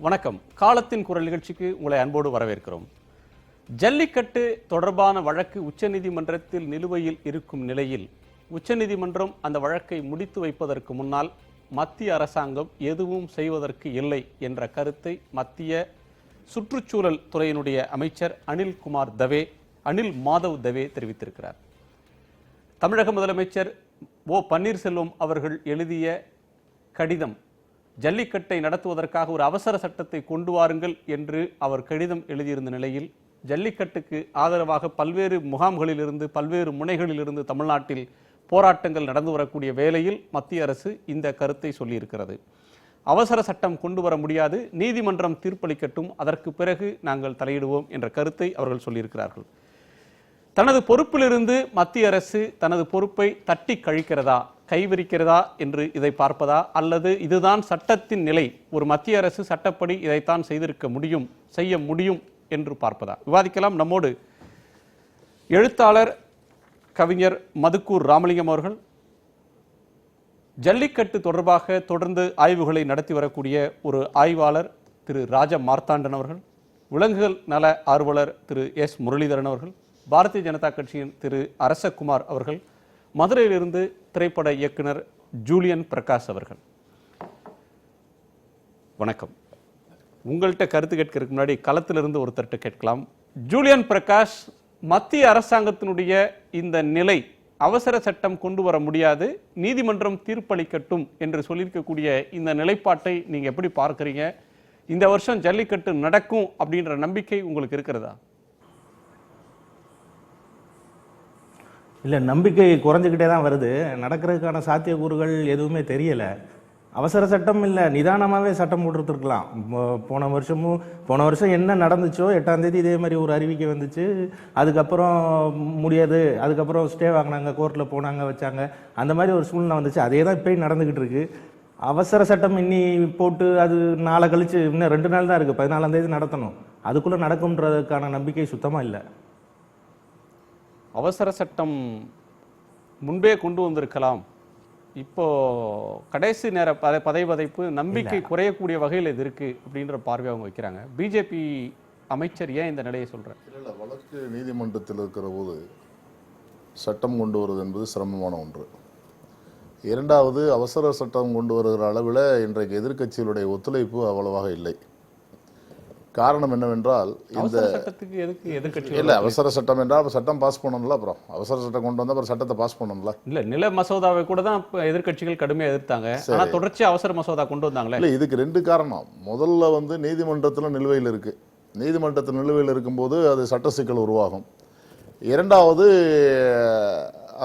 வணக்கம். காலத்தின் குரல் நிகழ்ச்சிக்கு உங்களை அன்போடு வரவேற்கிறோம். ஜல்லிக்கட்டு தொடர்பான வழக்கு உச்சநீதிமன்றத்தில் நிலுவையில் இருக்கும் நிலையில் உச்சநீதிமன்றம் அந்த வழக்கை முடித்து வைப்பதற்கு முன்னால் மத்திய அரசாங்கம் எதுவும் செய்வதற்கு இல்லை என்ற கருத்தை மத்திய சுற்றுச்சூழல் துறையினுடைய அமைச்சர் அனில் மாதவ் தவே தெரிவித்திருக்கிறார். தமிழக முதலமைச்சர் ஓ பன்னீர்செல்வம் அவர்கள் எழுதிய கடிதம், ஜல்லிக்கட்டை நடத்துவதற்காக ஒரு அவசர சட்டத்தை கொண்டு வாருங்கள் என்று அவர் கடிதம் எழுதியிருந்த நிலையில் ஜல்லிக்கட்டுக்கு ஆதரவாக பல்வேறு முகாம்களிலிருந்து பல்வேறு முனைகளிலிருந்து தமிழ்நாட்டில் போராட்டங்கள் நடந்து வரக்கூடிய வேளையில் மத்திய அரசு இந்த கருத்தை சொல்லியிருக்கிறது. அவசர சட்டம் கொண்டு வர முடியாது, நீதிமன்றம் தீர்ப்பளிக்கட்டும், அதற்கு பிறகு நாங்கள் தலையிடுவோம் என்ற கருத்தை அவர்கள் சொல்லியிருக்கிறார்கள். தனது பொறுப்பிலிருந்து மத்திய அரசு தனது பொறுப்பை தட்டி கழிக்கிறதா, கைவிரிக்கிறதா என்று இதை பார்ப்பதா, அல்லது இதுதான் சட்டத்தின் நிலை, ஒரு மத்திய அரசு சட்டப்படி இதைத்தான் செய்ய முடியும் என்று பார்ப்பதா? விவாதிக்கலாம். நம்மோடு எழுத்தாளர் கவிஞர் மதுக்கூர் ராமலிங்கம் அவர்கள், ஜல்லிக்கட்டு தொடர்பாக தொடர்ந்து ஆய்வுகளை நடத்தி வரக்கூடிய ஒரு ஆய்வாளர் திரு ராஜ மார்த்தாண்டன் அவர்கள், விலங்குகள் நல ஆர்வலர் திரு எஸ் முரளிதரன் அவர்கள், பாரதிய ஜனதா கட்சியின் திரு அரசகுமார் அவர்கள், மதுரையிலிருந்து திரைப்பட இயக்குனர் ஜூலியன் பிரகாஷ் அவர்கள். வணக்கம். உங்கள்கிட்ட கருத்து கேட்கறதுக்கு முன்னாடி களத்திலிருந்து ஒருத்தர்கிட்ட கேட்கலாம். ஜூலியன் பிரகாஷ், மத்திய அரசாங்கத்தினுடைய இந்த நிலை, அவசர சட்டம் கொண்டு வர முடியாது, நீதிமன்றம் தீர்ப்பளிக்கட்டும் என்று சொல்லியிருக்கக்கூடிய இந்த நிலைப்பாட்டை நீங்க எப்படி பார்க்கறீங்க? இந்த வருஷம் ஜல்லிக்கட்டு நடக்கும் அப்படின்ற நம்பிக்கை உங்களுக்கு இருக்கிறதா? இல்லை, நம்பிக்கை குறைஞ்சிக்கிட்டே தான் வருது. நடக்கிறதுக்கான சாத்தியக்கூறுகள் எதுவுமே தெரியலை. அவசர சட்டம் இல்லை, நிதானமாகவே சட்டம் போட்டுருக்கலாம். போன வருஷம் என்ன நடந்துச்சோ, 8ஆம் தேதி இதே மாதிரி ஒரு அறிவிக்கை வந்துச்சு. அதுக்கப்புறம் முடியாது, அதுக்கப்புறம் ஸ்டே வாங்கினாங்க, கோர்ட்டில் போனாங்க, வச்சாங்க. அந்த மாதிரி ஒரு சூழ்நிலை வந்துச்சு. அதே தான் இப்போயும் நடந்துக்கிட்டு இருக்கு. அவசர சட்டம் இன்னி போட்டு அது நாளை கழிச்சு, இன்னும் 2 நாள் தான் இருக்குது, 14ஆம் தேதி நடத்தணும். அதுக்குள்ளே நடக்கும்ன்றதுக்கான நம்பிக்கை சுத்தமாக இல்லை. அவசர சட்டம் முன்பே கொண்டு வந்திருக்கலாம், இப்போ கடைசி நேர பதைப்பு நம்பிக்கை குறையக்கூடிய வகையில் இது இருக்கு அப்படின்ற பார்வை அவங்க வைக்கிறாங்க. பிஜேபி அமைச்சர் ஏன் இந்த நிலையை சொல்றாரு? இல்லை, வழக்கு நீதிமன்றத்தில் இருக்கிற போது சட்டம் கொண்டு வருவது என்பது சிரமமான ஒன்று. இரண்டாவது, அவசர சட்டம் கொண்டு வருகிற அளவில் இன்றைக்கு எதிர்க்கட்சிகளுடைய ஒத்துழைப்பு அவ்வளவாக இல்லை. காரணம் என்னவென்றால், இந்த சட்டத்துக்கு எதுக்கு எதிர்க்கட்சி இல்லை, அவசர சட்டம் என்றால் சட்டம் பாஸ் பண்ணணும்ல, அப்புறம் அவசர சட்டம் கொண்டு வந்தால் அப்புறம் சட்டத்தை பாஸ் பண்ணணும்ல. இல்லை, நில மசோதாவை கூட தான் எதிர்க்கட்சிகள் கடுமையாக எதிர்த்தாங்க. ஆனால் தொடர்ச்சி அவசர மசோதா கொண்டு வந்தாங்களே. இல்லை, இதுக்கு 2 காரணம். முதல்ல நீதிமன்றத்தில் நிலுவையில் இருக்கு. நீதிமன்றத்தில் நிலுவையில் இருக்கும்போது அது சட்ட சிக்கல் உருவாகும். இரண்டாவது,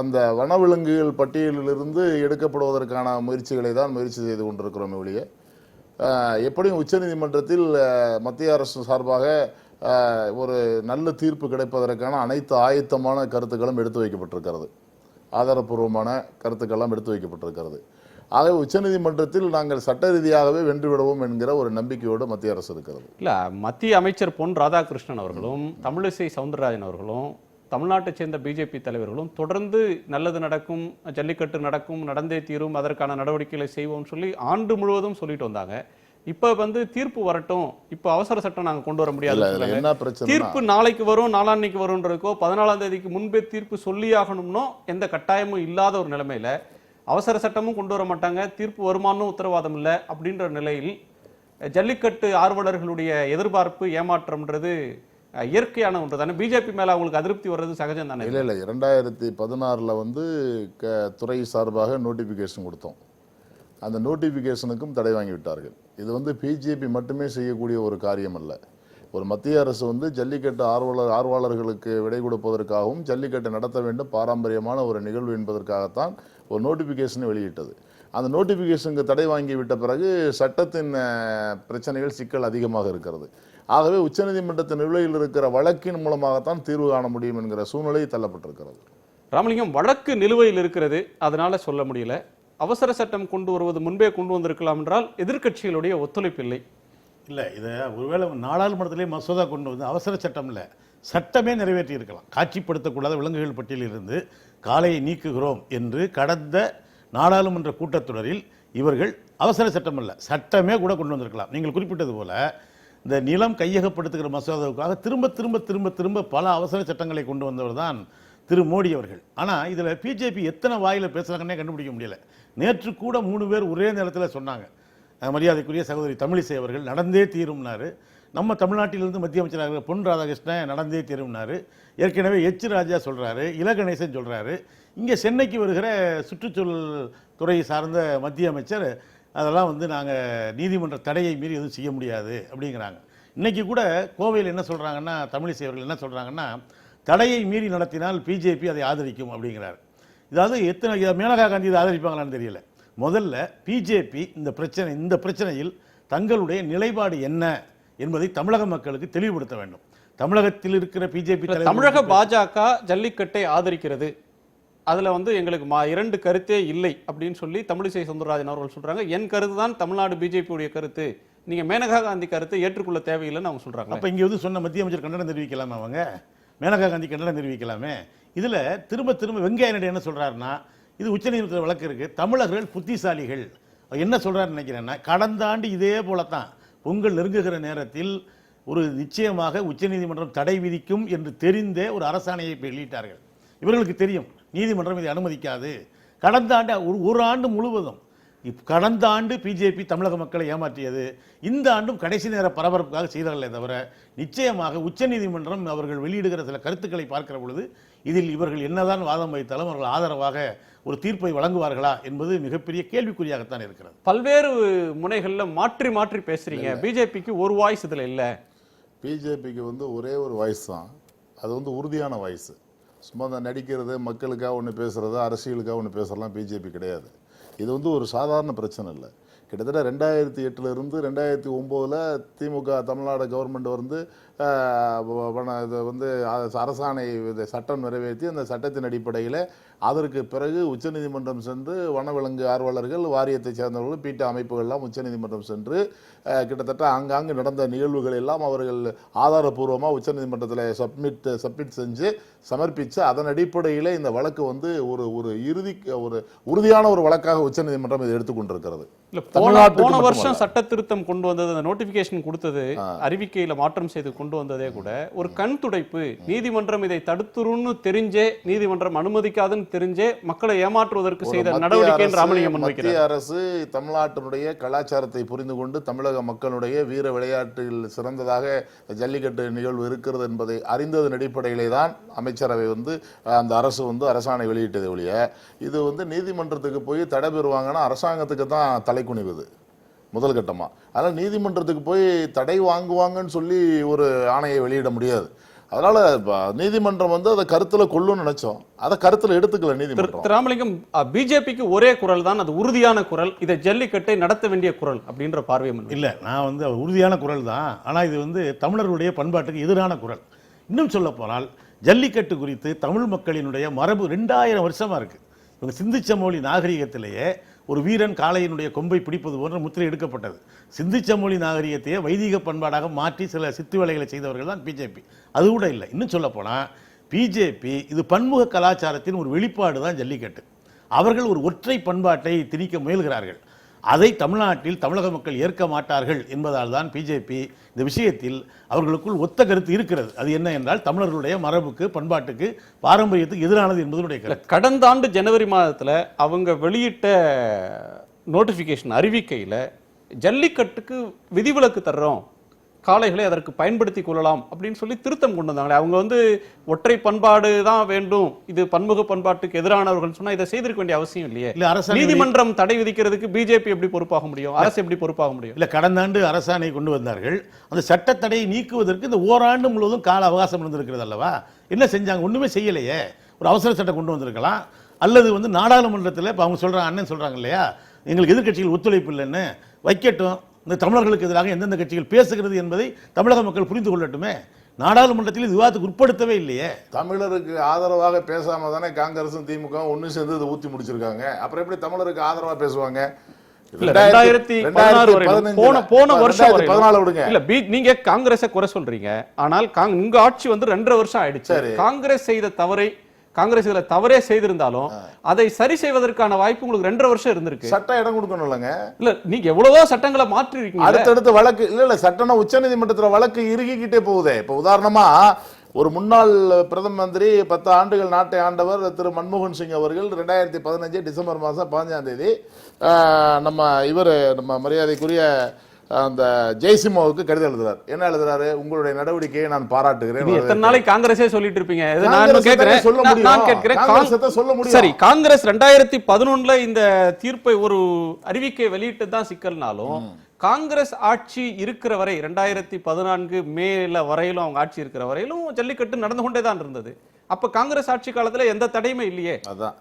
அந்த வனவிலங்குகள் பட்டியலிலிருந்து எடுக்கப்படுவதற்கான முயற்சிகளை தான் முயற்சி செய்து கொண்டிருக்கிறோம் ஒழிய, எப்படியும் உச்சநீதிமன்றத்தில் மத்திய அரசு சார்பாக ஒரு நல்ல தீர்ப்பு கிடைப்பதற்கான அனைத்து ஆயத்தமான கருத்துக்களும் எடுத்து வைக்கப்பட்டிருக்கிறது. ஆதாரப்பூர்வமான கருத்துக்கள்லாம் எடுத்து வைக்கப்பட்டிருக்கிறது. ஆகவே உச்சநீதிமன்றத்தில் நாங்கள் சட்ட ரீதியாகவே வென்றுவிடுவோம் என்கிற ஒரு நம்பிக்கையோடு மத்திய அரசு இருக்கிறது. இல்லை, மத்திய அமைச்சர் பொன் ராதாகிருஷ்ணன் அவர்களும் தமிழிசை சவுந்தரராஜன் அவர்களும் தமிழ்நாட்டை சேர்ந்த பிஜேபி தலைவர்களும் தொடர்ந்து நல்லது நடக்கும், ஜல்லிக்கட்டு நடக்கும், நடந்தே தீரும், அதற்கான நடவடிக்கைகளை செய்வோம் சொல்லி ஆண்டு முழுவதும் சொல்லிட்டு வந்தாங்க. இப்ப தீர்ப்பு வரட்டும், இப்ப அவசர சட்டம் நாங்க கொண்டு வர முடியாது, தீர்ப்பு நாளைக்கு வரும், நாளான்னைக்கு வரும்ன்றதுக்கோ 14ஆம் தேதிக்கு முன்பே தீர்ப்பு சொல்லியாகணும்னோ எந்த கட்டாயமும் இல்லாத ஒரு நிலைமையில அவசர சட்டமும் கொண்டு வர மாட்டாங்க, தீர்ப்பு வருமானு உத்தரவாதம் இல்லை அப்படின்ற நிலையில் ஜல்லிக்கட்டு ஆர்வலர்களுடைய எதிர்பார்ப்பு ஏமாற்றம்ன்றது இயற்கையான ஒன்று தானே? பிஜேபி மேல அவங்களுக்கு அதிருப்தி வர்றது சகஜம் தானே? இல்லை, 2016 துறை சார்பாக நோட்டிபிகேஷன் கொடுத்தோம். அந்த நோட்டிபிகேஷனுக்கும் தடை வாங்கி விட்டார்கள். இது பிஜேபி மட்டுமே செய்யக்கூடிய ஒரு காரியம் அல்ல. ஒரு மத்திய அரசு ஜல்லிக்கட்டு ஆர்வலர்களுக்கு விடை கொடுப்பதற்காகவும் ஜல்லிக்கட்டை நடத்த வேண்டும், பாரம்பரியமான ஒரு நிகழ்வு என்பதற்காகத்தான் ஒரு நோட்டிபிகேஷனை வெளியிட்டது. அந்த நோட்டிபிகேஷனுக்கு தடை வாங்கி விட்ட பிறகு சட்டத்தின் பிரச்சனைகள், சிக்கல் அதிகமாக இருக்கிறது. ஆகவே உச்சநீதிமன்றத்தின் நிலுவையில் இருக்கிற வழக்கின் மூலமாகத்தான் தீர்வு காண முடியும் என்கிற சூழ்நிலை தள்ளப்பட்டிருக்கிறது. ராமலிங்கம், வழக்கு நிலுவையில் இருக்கிறது, அதனால சொல்ல முடியல. அவசர சட்டம் கொண்டு வருவது முன்பே கொண்டு வந்திருக்கலாம் என்றால் எதிர்க்கட்சிகளுடைய ஒத்துழைப்பு இல்லை. இல்லை, இதை ஒருவேளை நாடாளுமன்றத்திலே மசோதா கொண்டு வந்து அவசர சட்டம் இல்லை, சட்டமே நிறைவேற்றி இருக்கலாம். காட்சிப்படுத்தக்கூடாத விலங்குகள் பட்டியலிலிருந்து காளையை நீக்குகிறோம் என்று கடந்த நாடாளுமன்ற கூட்டத்தொடரில் இவர்கள் அவசர சட்டம் அல்ல, சட்டமே கூட கொண்டு வந்திருக்கலாம். நீங்கள் குறிப்பிட்டது போல இந்த நிலம் கையகப்படுத்துகிற மசோதாவுக்காக திரும்ப திரும்ப திரும்ப திரும்ப பல அவசர சட்டங்களை கொண்டு வந்தவர் தான் திரு மோடி அவர்கள். ஆனால் இதில் பிஜேபி எத்தனை வாயில பேசுகிறாங்கன்னே கண்டுபிடிக்க முடியல. நேற்று கூட 3 பேர் ஒரே நேரத்தில் சொன்னாங்க. மரியாதைக்குரிய சகோதரி தமிழிசை அவர்கள் நடந்தே தீரும்னாரு. நம்ம தமிழ்நாட்டிலிருந்து மத்திய அமைச்சராக பொன் ராதாகிருஷ்ணன் நடந்தே தீரும்னாரு. ஏற்கனவே எச் ராஜா சொல்கிறாரு, இலகணேசன் சொல்கிறாரு. இங்கே சென்னைக்கு வருகிற சுற்றுச்சூழல் துறை சார்ந்த மத்திய அமைச்சர் அதெல்லாம் வந்து நாங்கள் நீதிமன்ற தடையை மீறி எதுவும் செய்ய முடியாது அப்படிங்கிறாங்க. இன்றைக்கி கூட கோவையில் என்ன சொல்கிறாங்கன்னா, தமிழிசை அவர்கள் என்ன சொல்கிறாங்கன்னா, தடையை மீறி நடத்தினால் பிஜேபி அதை ஆதரிக்கும் அப்படிங்கிறார். இதாவது எத்தனை மேனகா காந்தி இதை ஆதரிப்பாங்களான்னு தெரியல. முதல்ல பிஜேபி இந்த பிரச்சனையில் தங்களுடைய நிலைப்பாடு என்ன என்பதை தமிழக மக்களுக்கு தெளிவுபடுத்த வேண்டும். தமிழகத்தில் இருக்கிற பிஜேபி தமிழக பாஜக ஜல்லிக்கட்டை ஆதரிக்கிறது, அதுல வந்து எங்களுக்கு 2 கருத்தே இல்லை அப்படின்னு சொல்லி தமிழிசை சவுந்தரராஜன் அவர்கள் சொல்றாங்க. என் கருத்து தான் தமிழ்நாடு பிஜேபியுடைய கருத்து, நீங்க மேனகா காந்தி கருத்தை ஏற்றுக்கொள்ள தேவையில்லைன்னு அவங்க சொல்றாங்க. அப்ப இங்க வந்து சொன்ன மத்திய அமைச்சர் கண்டனம் தெரிவிக்கலாமா? அவங்க மேனகா காந்தி கண்டனம் தெரிவிக்கலாமே. இதுல திரும்ப திரும்ப வெங்கைய நாயுடு என்ன சொல்றாருன்னா, இது உச்சநீதிமன்ற வழக்கு இருக்கு, தமிழர்கள் புத்திசாலிகள். என்ன சொல்றாருன்னு நினைக்கிறேன்னா, கடந்த ஆண்டு இதே போலத்தான் பொங்கல் நெருங்குகிற நேரத்தில் ஒரு நிச்சயமாக உச்சநீதிமன்றம் தடை விதிக்கும் என்று தெரிந்தே ஒரு அரசாணையை வெளியிட்டார்கள். இவர்களுக்கு தெரியும் நீதிமன்றம் இதை அனுமதிக்காது. கடந்த ஆண்டு ஒரு ஆண்டு முழுவதும் கடந்த ஆண்டு பிஜேபி தமிழக மக்களை ஏமாற்றியது. இந்த ஆண்டும் கடைசி நேர பரபரப்புக்காக செய்தார்களே தவிர நிச்சயமாக உச்சநீதிமன்றம் அவர்கள் வெளியிடுகிற சில கருத்துக்களை பார்க்கிற பொழுது இதில் இவர்கள் என்னதான் வாதம் வைத்தாலும் அவர்கள் ஆதரவாக ஒரு தீர்ப்பை வழங்குவார்களா என்பது மிகப்பெரிய கேள்விக்குறியாகத்தான் இருக்கிறது. பல்வேறு முனைகளில் மாற்றி மாற்றி பேசுறீங்க. பிஜேபிக்கு ஒரு வாய்ஸ் இதுல இல்ல. பிஜேபிக்கு வந்து ஒரே ஒரு வாய்ஸ் தான், அது வந்து உறுதியான வாய்ஸ். சும்மா தான் நடிக்கிறது, மக்களுக்காக ஒன்று பேசுறது, அரசியலுக்காக ஒன்று பேசுறதுலாம் பிஜேபி கிடையாது. இது வந்து ஒரு சாதாரண பிரச்சனை இல்லை. கிட்டத்தட்ட 2008 2009 திமுக தமிழ்நாடு கவர்மெண்ட் வந்து இது வந்து அரசாணை சட்டம் நிறைவேற்றி அந்த சட்டத்தின் அடிப்படையில் அதற்கு பிறகு உச்சநீதிமன்றம் சென்று வனவிலங்கு ஆர்வலர்கள், வாரியத்தை சேர்ந்தவர்கள், பீட்ட அமைப்புகள்லாம் உச்சநீதிமன்றம் சென்று கிட்டத்தட்ட ஆங்காங்கு நடந்த நிகழ்வுகள் எல்லாம் அவர்கள் ஆதாரபூர்வமாக உச்சநீதிமன்றத்தில் சப்மிட் செஞ்சு சமர்ப்பித்து அதன் அடிப்படையில் இந்த வழக்கு வந்து ஒரு உறுதியான ஒரு வழக்காக உச்சநீதிமன்றம் இதை எடுத்துக்கொண்டிருக்கிறது. போன வருஷம் சட்ட திருத்தம் கொண்டு வந்தது, அந்த நோட்டிபிகேஷன் கொடுத்தது, அறிவிக்கையில மாற்றம் செய்து கொண்டு வந்ததே கூட ஒரு கண் துடைப்பு. நீதிமன்றம் இதை தடுத்துருன்னு தெரிஞ்சே, நீதிமன்றம் அனுமதிக்காதுன்னு தெரிஞ்சே மக்களை ஏமாற்றுவதற்கு செய்த நடவடிக்கை ராமலிங்கம் முன்வைக்கிறார். மத்திய அரசு தமிழ்நாட்டினுடைய கலாச்சாரத்தை புரிந்து கொண்டு தமிழக மக்களுடைய வீர விளையாட்டில் சிறந்ததாக ஜல்லிக்கட்டு நிகழ்வு இருக்கிறது என்பதை அறிந்ததன் அடிப்படையிலே தான் அமைச்சரவை வந்து அந்த அரசு வந்து அரசாணை வெளியிட்டதை ஒழிய இது வந்து நீதிமன்றத்துக்கு போய் தடை பெறுவாங்கன்னா அரசாங்கத்துக்கு தான் தலைக்குனிவுது முதல் கட்டமா. அதனால் நீதிமன்றத்துக்கு போய் தடை வாங்குவாங்கன்னு சொல்லி ஒரு ஆணையை வெளியிட முடியாது. அதனால நீதிமன்றம் வந்து அதை கருத்துல கொள்ளுன்னு நினைச்சோம், அதை கருத்துல எடுத்துக்கல நீதிமன்றம். ராமலிங்கம், பிஜேபிக்கு ஒரே குரல் தான், அது உறுதியான குரல், இதை ஜல்லிக்கட்டை நடத்த வேண்டிய குரல் அப்படின்ற பார்வை இல்ல. நான் வந்து உறுதியான குரல் தான், ஆனா இது வந்து தமிழர்களுடைய பண்பாட்டுக்கு எதிரான குரல். இன்னும் சொல்ல போனால் ஜல்லிக்கட்டு குறித்து தமிழ் மக்களினுடைய மரபு 2000 வருஷமா இருக்கு. இவங்க சிந்துச்சமொழி நாகரிகத்திலேயே ஒரு வீரன் காளையினுடைய கொம்பை பிடிப்பது போன்ற முத்திரை எடுக்கப்பட்டது. சிந்துச்சமொழி நாகரிகத்தையே வைதிக பண்பாடாக மாற்றி சில சித்து வேலைகளை செய்தவர்கள் தான் பிஜேபி. அது கூட இல்லை. இன்னும் சொல்ல போனால் பிஜேபி இது பன்முக கலாச்சாரத்தின் ஒரு வெளிப்பாடு தான் ஜல்லிக்கட்டு. அவர்கள் ஒரு ஒற்றை பண்பாட்டை திணிக்க முயல்கிறார்கள். அதை தமிழ்நாட்டில் தமிழக மக்கள் ஏற்க மாட்டார்கள் என்பதால் தான் பிஜேபி இந்த விஷயத்தில் அவர்களுக்குள் ஒத்த கருத்து இருக்கிறது. அது என்ன என்றால் தமிழர்களுடைய மரபுக்கு, பண்பாட்டுக்கு, பாரம்பரியத்துக்கு எதிரானது என்பதனுடைய கருத்து. கடந்த ஆண்டு ஜனவரி மாதத்தில் அவங்க வெளியிட்ட நோட்டிபிகேஷன் அறிவிக்கையில் ஜல்லிக்கட்டுக்கு விதிவிலக்கு தர்றோம், காளைகளை அதற்கு பயன்படுத்தி கொள்ளலாம் அப்படின்னு சொல்லி திருத்தம் கொண்டு வந்தாங்களே. அவங்க வந்து ஒற்றை பண்பாடு தான் வேண்டும், இது பன்முக பண்பாட்டுக்கு எதிரானவர்கள் சொன்னா இதை செய்திருக்க வேண்டிய அவசியம் இல்லையே. நீதிமன்றம் தடை விதிக்கிறதுக்கு பிஜேபி எப்படி பொறுப்பாக முடியும், அரசு எப்படி பொறுப்பாக முடியும்? இல்ல, கடந்த ஆண்டு அரசாணை கொண்டு வந்தார்கள். அந்த சட்ட தடையை நீக்குவதற்கு இந்த ஓராண்டு முழுவதும் கால அவகாசம் இருந்திருக்கிறது அல்லவா? என்ன செஞ்சாங்க? ஒண்ணுமே செய்யலையே. ஒரு அவசர சட்டம் கொண்டு வந்திருக்கலாம். அல்லது வந்து நாடாளுமன்றத்தில் இப்போ அவங்க சொல்றாங்க, அண்ணன் சொல்றாங்க இல்லையா, எங்களுக்கு எதிர்கட்சிகள் ஒத்துழைப்பு இல்லைன்னு வைக்கட்டும். இந்த தமிழர்களுக்கு எதிராக எந்தெந்த கட்சிகள் பேசுகிறது என்பதை தமிழக மக்கள் புரிந்து கொள்ளட்டுமே. நாடாளுமன்றத்தில் இது விவாதத்துக்கு உட்படுத்தவே இல்லையே. தமிழருக்கு ஆதரவாக பேசாம தானே காங்கிரசும் திமுக ஒன்னு சேர்ந்து இதை ஊத்தி முடிச்சிருக்காங்க. அப்புறம் எப்படி தமிழருக்கு ஆதரவா பேசுவாங்க? நீங்க காங்கிரஸை குறை சொல்றீங்க, ஆனால் உங்க ஆட்சி வந்து 2.5 வருஷம் ஆயிடுச்சு. காங்கிரஸ் செய்த தவறை காங்கிரஸ் இதுல தவறே செய்திருந்தாலும் அதை சரி செய்வதற்கான வாய்ப்பு உங்களுக்கு 2.5 வருஷம் இருந்திருக்கு. சட்டம் இடம் கொடுக்கணும் இல்லைங்க. இல்ல நீங்க எவ்வளவோ சட்டங்களை மாற்றி இருக்கீங்க. அடுத்தடுத்து வழக்கு இல்ல சட்டம்னா உச்சநீதிமன்றத்துல வழக்கு இறுகிக்கிட்டே போகுதே. இப்ப உதாரணமா ஒரு முன்னாள் பிரதம மந்திரி 10 ஆண்டுகள் நாட்டை ஆண்டவர் திரு மன்மோகன் சிங் அவர்கள் 2015 டிசம்பர் மாதம் 15ஆம் தேதி நம்ம மரியாதைக்குரிய அந்த ஜெய்சிமாவுக்கு கடிதம் எழுதுறாரு. என்ன எழுதுறாரு? உங்களுடைய நடவடிக்கையை நான் பாராட்டுகிறேன். எத்தனை நாளைக்கு காங்கிரஸே சொல்லிட்டு இருப்பீங்க? சரி, காங்கிரஸ் 2011 இந்த தீர்ப்பை ஒரு அறிவிக்கை வெளியிட்டு தான் சிக்கல்னாலும் காங்கிரஸ் ஆட்சி இருக்கிற வரை 2014 மேல வரையிலும் அவங்க ஆட்சி இருக்கிற வரையிலும் ஜல்லிக்கட்டு நடந்து கொண்டே தான் இருந்தது. அப்ப காங்கிரஸ் ஆட்சி காலத்துல எந்த தடையுமே இல்லையே.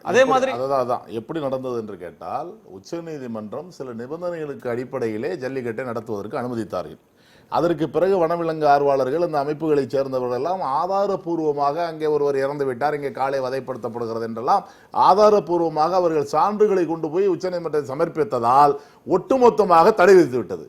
அதே மாதிரி அதான் எப்படி நடந்தது என்று கேட்டால் உச்சநீதிமன்றம் சில நிபந்தனைகளுக்கு அடிப்படையிலே ஜல்லிக்கட்டை நடத்துவதற்கு அனுமதித்தார்கள். அதற்கு பிறகு வனவிலங்கு ஆர்வலர்கள் இந்த அமைப்புகளை சேர்ந்தவர்கள் எல்லாம் ஆதாரபூர்வமாக அங்கே ஒருவர் இறந்து விட்டார், இங்கே காளை வதைப்படுத்தப்படுகிறது என்றெல்லாம் ஆதாரபூர்வமாக அவர்கள் சான்றுகளை கொண்டு போய் உச்சநீதிமன்றத்தை சமர்ப்பித்ததால் ஒட்டுமொத்தமாக தடை விதித்து விட்டது.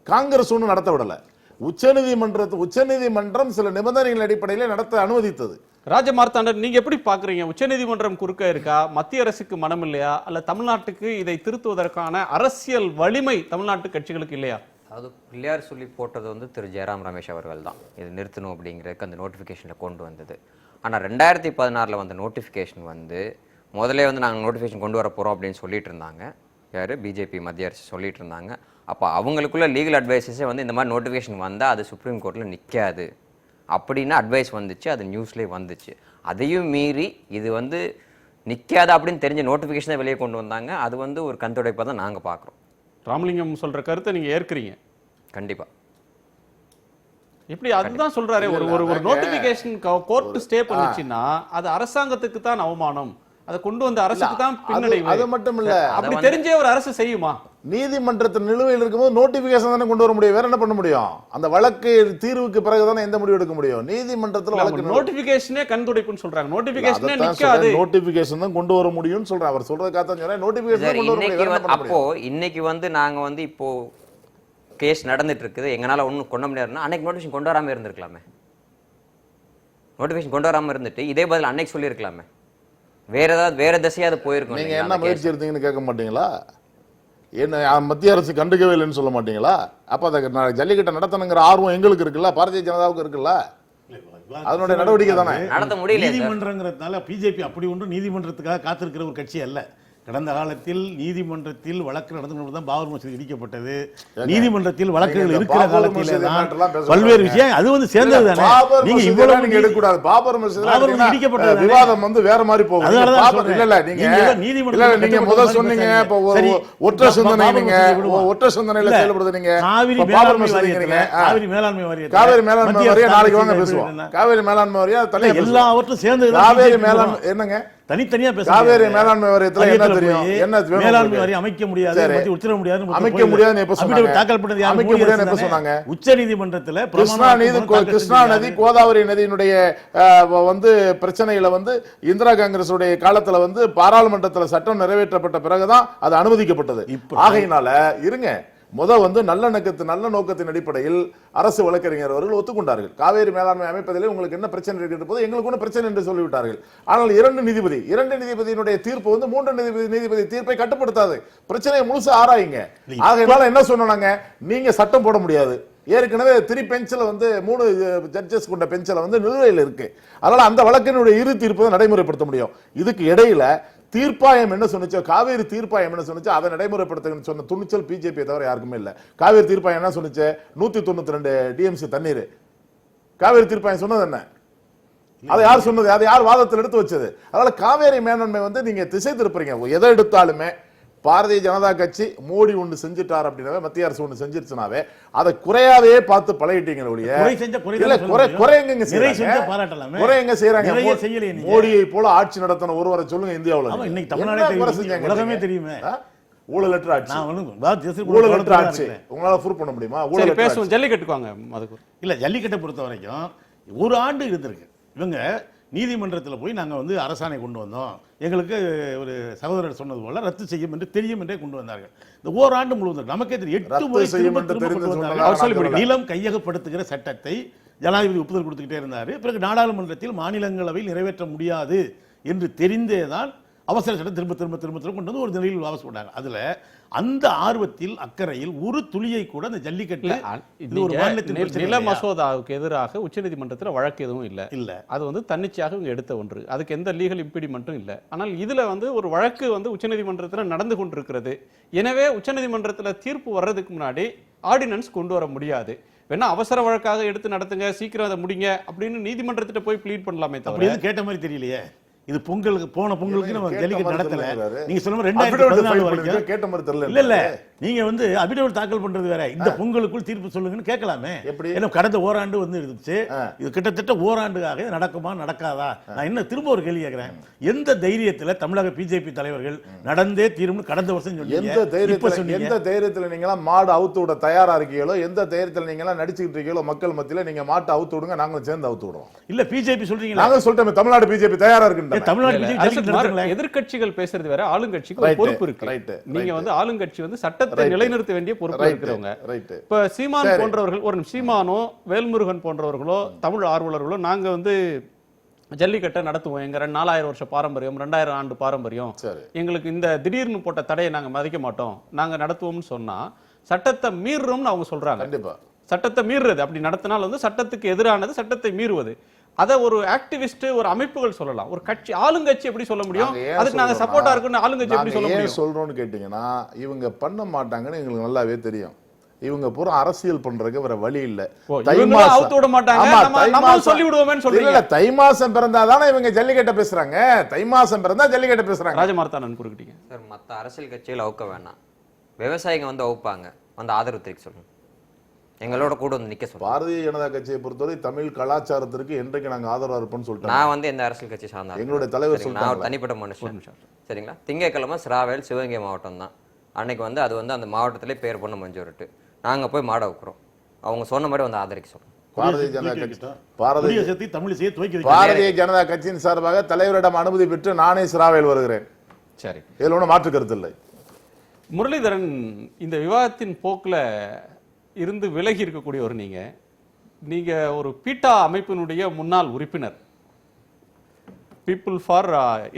காங்கிரஸ் ஒன்றும் நடத்த விடல. உச்சநீதிமன்றம் சில நிபந்தனைகள் அடிப்படையில் நடத்த அனுமதித்தது. ராஜமார்த்தாண்டன், நீங்க எப்படி பாக்குறீங்க? உச்சநீதிமன்றம் குறுக்க இருக்கா? மத்திய அரசுக்கு மனம் இல்லையா? அல்ல தமிழ்நாட்டுக்கு இதை திருத்துவதற்கான அரசியல் வலிமை தமிழ்நாட்டு கட்சிகளுக்கு இல்லையா? அது பிள்ளையார் சொல்லி போட்டது திரு ஜெயராம் ரமேஷ் அவர்கள் தான் இது நிறுத்தணும் அப்படிங்கிறதுக்கு அந்த நோட்டிஃபிகேஷனில் கொண்டு வந்தது. ஆனால் 2016 வந்த நோட்டிஃபிகேஷன் முதல்ல நாங்கள் நோட்டிஃபிகேஷன் கொண்டு வர போகிறோம் அப்படின்னு சொல்லிட்டு இருந்தாங்க. யார்? பிஜேபி மத்திய அரசு சொல்லிட்டு இருந்தாங்க. அப்போ அவங்களுக்குள்ள லீகல் அட்வைஸஸே இந்த மாதிரி நோட்டிஃபிகேஷன் வந்தால் அது சுப்ரீம் கோர்ட்டில் நிற்காது அப்படின்னு அட்வைஸ் வந்துச்சு. அது நியூஸ்லேயே வந்துச்சு. அதையும் மீறி இது நிற்காது அப்படின்னு தெரிஞ்ச நோட்டிஃபிகேஷனை வெளியே கொண்டு வந்தாங்க. அது ஒரு கண்துடைப்பாக தான் நாங்கள் பார்க்குறோம். ராமலிங்கம் சொல்ற கருத்தை நீங்க ஏற்கிறீங்க? கண்டிப்பா. எப்படி? அதுதான் சொல்றாரு. ஒரு நோட்டிபிகேஷன் கோர்ட் ஸ்டே பண்ணுச்சுன்னா அது அரசாங்கத்துக்கு தான் அவமானம், அதை கொண்டு வந்த அரசுக்கு தான் பின்னடைவு. அது மட்டும் இல்ல, அப்படி தெரிஞ்சே ஒரு அரசு செய்யுமா? நீதிமன்றத்தில் நிலுவையில் இருக்கும்போது நோட்டிபிகேஷன் தானே கொண்டு வர முடியும். வேற என்ன பண்ண முடியும்? அந்த வழக்கு தீர்வுக்கு பிறகுதானே எந்த முடிவு எடுக்க முடியும். நீதிமன்றத்தில் வழக்கு நோட்டிபிகேஷனே கண்துடைப்புன்னு சொல்றாங்க. நோட்டிபிகேஷனே நிக்காது. நோட்டிபிகேஷன் தான் கொண்டு வர முடியும்னு சொல்றாங்க. அவர் சொல்றதுக்காக தான் சொல்றேன். நோட்டிபிகேஷன் கொண்டு வர முடியும். அப்போ இன்னைக்கு நாங்க இப்போ கேஸ் நடந்துட்டு இருக்குது, எங்களால ஒன்றும் கொண்டு முடியாதுன்னா அன்னைக்கு நோட்டிஃபிகேஷன் கொண்டு வராமல் இருந்திருக்கலாமே. நோட்டிஃபிகேஷன் கொண்டு வராமல் இருந்துட்டு இதே பதில் அன்னைக்கு சொல்லியிருக்கலாமே. வேற திசையாவது போயிருக்கும். நீங்க என்ன முயற்சி எடுத்தீங்கன்னு கேட்க மாட்டீங்களா? என்ன மத்திய அரசு கண்டுக்கவே இல்லைன்னு சொல்ல மாட்டீங்களா? அப்ப அதை ஜல்லிக்கட்டை நடத்தணுங்கிற ஆர்வம் எங்களுக்கு இருக்குல்ல, பாரதிய ஜனதாவுக்கு இருக்குல்ல, அதனுடைய நடவடிக்கை தானே. நடத்த முடியல. நீதிமன்றங்கிறதுனால பிஜேபி அப்படி ஒன்று நீதிமன்றத்துக்காக காத்திருக்கிற ஒரு கட்சி அல்ல. கடந்த காலத்தில் நீதிமன்றத்தில் வழக்கு நடந்து கொண்டுதான் பாபர் மசூதி இடிக்கப்பட்டது. நீதிமன்றத்தில் வழக்குகள் இருக்கிற காலத்தில் பல்வேறு விஷயம் அது சேர்ந்தது தானே. நீங்க இவ்வளவு நீங்க எடுக்க கூடாது. பாபர் மசூதி இடிக்கப்பட்டது விவாதம் வேற மாதிரி போகும். இல்ல நீங்க முதல் சொன்னீங்க இப்ப ஒற்றை சிந்தனை, நீங்க ஒற்றை சிந்தனையில செயல்படுது. நீங்க பாபர் மசூதி காவிரி மேலாண்மை வாரியம் நாளைக்கு வாங்க பேசுவோம். காவிரி மேலாண்மை வாரியம் தனி எல்லாவற்றும் சேர்ந்து காவிரி மேலாண்மை என்னங்க தனித்தனியா பேச காவேரி மேலாண்மை வாரியத்துல என்ன தெரியும்? என்ன மேலாண்மை வாரியம் அமைக்க முடியாது, உச்சர முடியாது, அமைக்க முடியாதுன்னு எப்ப சொன்னாங்க? தாக்கல் பண்ணது யார்? அமைக்க முடியாதுன்னு எப்ப சொன்னாங்க? உச்சநீதிமன்றத்துல கிருஷ்ணா நதி கோதாவரி நதியினுடைய பிரச்சனையில இந்திரா காங்கிரஸ் உடைய காலத்துல பாராளுமன்றத்துல சட்டம் நிறைவேற்றப்பட்ட பிறகுதான் அது அனுமதிக்கப்பட்டது. ஆகையினால இருங்க, நல்ல நோக்கத்தின் அடிப்படையில் அரசு வழக்கறிஞர் அவர்கள் ஒத்துக்கொண்டார்கள். காவேரி மேலாண்மை அமைப்பதிலே உங்களுக்கு என்ன பிரச்சனை இருக்கிற போது எங்களுக்கு ஒன்றும் பிரச்சனை என்று சொல்லிவிட்டார்கள். ஆனால் இரண்டு நீதிபதியினுடைய தீர்ப்பு 3 நீதிபதி தீர்ப்பை கட்டுப்படுத்தாது. பிரச்சனையை முழுசா ஆராயுங்க. ஆகையினால என்ன சொன்னாங்க? நீங்க சட்டம் போட முடியாது. ஏற்கனவே 3 பெஞ்சில் 3 ஜட்ஜஸ் கொண்ட பெஞ்சில் நிலுவையில் இருக்கு. அதனால அந்த வழக்கினுடைய இரு தீர்ப்பு நடைமுறைப்படுத்த முடியும். இதுக்கு இடையில தீர்ப்பாயம் என்ன சொன்னிச்சோ, காவேரி தீர்ப்பாயம் என்ன சொன்னிச்சோ அதை நடைமுறைப்படுத்த சொன்ன துணிச்சல் பிஜேபி தவிர யாருக்குமே இல்ல. காவேரி தீர்ப்பாயம் என்ன சொன்னிச்சு? 192 டிஎம்சி தண்ணீர். காவேரி தீர்ப்பாயம் சொன்னது என்ன? அதை யார் சொன்னது? அதை யார் வாதத்தில் எடுத்து வச்சது? அதனால காவேரி மேலாண்மை நீங்க திசை திருப்புறீங்க. எதை எடுத்தாலுமே பாரதிய ஜனதா கட்சி மோடி ஒன்று செஞ்சுட்டார் அப்படின்னாவே, மத்திய அரசு ஒன்று செஞ்சிருச்சுனாவே அதை குறையாவே பார்த்து பழகிட்டீங்க ஒழிய மோடியை போல ஆட்சி நடத்தின ஒருவரை சொல்லுங்க இந்தியாவில். ஊழலற்ற ஆட்சி, ஊழலற்ற ஆட்சி உங்களால ப்ரூவ் பண்ண முடியுமா? ஊழல் பேசுவோம். ஜல்லிக்கட்டுக்கு வாங்க. அதுக்கு இல்ல, ஜல்லிக்கட்டை பொறுத்த வரைக்கும் ஒரு ஆண்டு இருந்திருக்கு. இவங்க நீதிமன்றத்தில் போய் நாங்கள் அரசாணை கொண்டு வந்தோம், எங்களுக்கு ஒரு சகோதரர் சொன்னது போல ரத்து செய்யும் என்று தெரியும் என்றே கொண்டு வந்தார்கள். இந்த ஓராண்டு முழுவதும் நமக்கே தெரியும் 8 முறை நிலம் கையகப்படுத்துகிற சட்டத்தை ஜனாதிபதி ஒப்புதல் கொடுத்துக்கிட்டே இருந்தார். பிறகு நாடாளுமன்றத்தில் மாநிலங்களவையில் நிறைவேற்ற முடியாது என்று தெரிந்தே தான் அவசர சட்டம் திரும்ப திரும்ப திரும்ப திரும்ப கொண்டு வந்து ஒரு நிலையில் வாபஸ் பண்ணாங்க. அதுல அந்த ஆர்வத்தில் அக்கறையில் ஒரு துளியை கூட அந்த ஜல்லிக்கட்டு இது ஒரு மாநிலத்தின் பிரச்சனை நில இல்லையா? மசோதாவுக்கு எதிராக உச்சநீதிமன்றத்தில் வழக்கு எதுவும் இல்ல. அது வந்து தன்னிச்சையாக இவங்க எடுத்த ஒன்று. அதுக்கு எந்த லீகல் இம்பிடிமெண்ட்டும் இல்லை. ஆனால் இதுல வந்து ஒரு வழக்கு வந்து உச்சநீதிமன்றத்தில் நடந்து கொண்டிருக்கிறது. எனவே உச்சநீதிமன்றத்தில் தீர்ப்பு வர்றதுக்கு முன்னாடி ஆர்டினன்ஸ் கொண்டு வர முடியாது. வேணா அவசர வழக்காக எடுத்து நடத்துங்க, சீக்கிரம் அதை முடிங்க அப்படின்னு நீதிமன்றத்திட்ட போய் ப்ளீட் பண்ணலாமே அப்படி தவிர எதுவும் கேட்ட மாதிரி தெரியலையே. இது பொங்கலுக்கு போன பொங்கலுக்கு நம்ம கேட்ட ஜல்லிக்கட்டு மாதிரி நடத்தல. தெரியல. நீங்க சொல்லுங்க Affidavit 2014 file வரைக்கும் பண்ணிருக்கீங்க, கேட்ட மாதிரி தெரியல. இல்ல இல்ல நீங்க வந்து அபிடவிட் தாக்கல் பண்றது வேற. இந்த பொங்கலுக்குள் தீர்ப்பு சொல்லுங்கன்னு கேட்கலாமே. எப்படி? ஏன்னா கடந்த ஓராண்டு வந்து இருந்துச்சு. இது கிட்டத்தட்ட ஓராண்டுக்காக இது நடக்குமா நடக்காதா? நான் என்ன திரும்ப ஒரு கேள்வி கேட்கிறேன். எந்த தைரியத்துல தமிழக பிஜேபி தலைவர்கள் நடந்தே தீரும்னு கடந்த வருஷம் சொன்னீங்க. எந்த தைரியத்துல நீங்க மாடு அவுத்து விட தயாரா இருக்கீங்களோ, எந்த தைரியத்துல நீங்க நடிச்சுக்கிட்டு இருக்கீங்களோ மக்கள் மத்தியில நீங்க மாட்டை அவுத்து விடுங்க, நாங்களும் சேர்ந்து அவுத்து விடுவோம். இல்ல பிஜேபி சொல்றீங்க. நாங்க சொல்லிட்டோம் தமிழ்நாடு பிஜேபி தயாரா இருக்கு. தமிழ்நாடு பிஜேபி எதிர்க்கட்சிகள் பேசுறது வேற, ஆளுங்கட்சிக்கு ஒரு பொறுப்பு இருக்கு. நீங்க வந்து ஆளுங்கட்சி வந்து சட்டத்தை நிலைநிறுத்த வேண்டிய பொறுப்பு இருக்கிறவங்க. இப்ப சீமான் போன்றவர்கள், ஒரு சீமானோ வேல்முருகன் போன்றவர்களோ தமிழ் ஆர்வலர்களோ நாங்க வந்து ஜல்லிக்கட்டை நடத்துவோம், எங்க 4000 வருஷ பாரம்பரியம், 2000 ஆண்டு பாரம்பரியம், எங்களுக்கு இந்த திடீர்னு போட்ட தடையை நாங்க மதிக்க மாட்டோம், நாங்க நடத்துவோம்னு சொன்னா சட்டத்தை மீறுறோம்னு அவங்க சொல்றாங்க. கண்டிப்பா சட்டத்தை மீறுறது, அப்படி நடத்தினால் வந்து சட்டத்துக்கு எதிரானது, சட்டத்தை மீறுவது. அத ஒரு ஆக்டிவிஸ்ட், ஒரு அமைப்புகள் சொல்லலாம். ஒரு கட்சி, ஆளுங்கட்சி எப்படி சொல்ல முடியும்? அதுக்கு நாங்க சப்போர்ட்டா இருக்குன்னு ஆளுங்கட்சி எப்படி சொல்ல முடியும்? சொல்றோம்னு கேட்டீங்கன்னா இவங்க பண்ண மாட்டாங்கன்னு எங்களுக்கு நல்லாவே தெரியும். இவங்க பூரா அரசியல் பண்றதுக்கு வேற வழி இல்ல. தை மாசம் பிறந்தாதானே இவங்க ஜல்லிக்கட்டை பேசுறாங்க. தை மாசம் பிறந்தா ஜல்லிக்கட்டை பேசுறாங்க. ராஜமார்த்தாண்டன் குறுக்கிட்டீங்க சார். மற்ற அரசியல் கட்சிகள் அவுக்க வேணாம், விவசாயிங்க வந்து அவுப்பாங்க, வந்து ஆதரவு தெரிவிக்க சொல்லணும், எங்களோட கூட வந்து நிக்க சொல்லுங்க. பாரதிய ஜனதா கட்சியை பொறுத்தவரை தமிழ் கலாச்சாரத்திற்கு என்றைக்கு நாங்க ஆதரவா இருப்போம்னு சொல்லிட்டோம். நான் வந்து எந்த அரசியல் கட்சி சார்ந்தா எங்களுடைய தலைவர் நான் ஒரு தனிப்பட்ட மனுஷன். சரிங்களா? திங்கட்கிழமை சிராவேல் சிவகங்கை மாவட்டம் தான். அன்னைக்கு வந்து அது வந்து அந்த மாவட்டத்திலே பேர் பண்ண மஞ்சூரிட்டு நாங்க போய் மாட வைக்கிறோம். அவங்க சொன்ன மாதிரி வந்து ஆதரிக்க சொல்றோம். பாரதிய ஜனதா கட்சி பாரதிய ஜனதா கட்சியின் சார்பாக தலைவரிடம் அனுமதி பெற்று நானே சிராவேல் வருகிறேன். சரி, இதுல ஒன்றும் மாற்று கருத்து இல்லை. முரளிதரன், இந்த விவாதத்தின் போக்குல இருந்து விலகி இருக்கக்கூடிய ஒரு நீங்க ஒரு பீட்டா அமைப்பினுடைய முன்னாள் உறுப்பினர், people for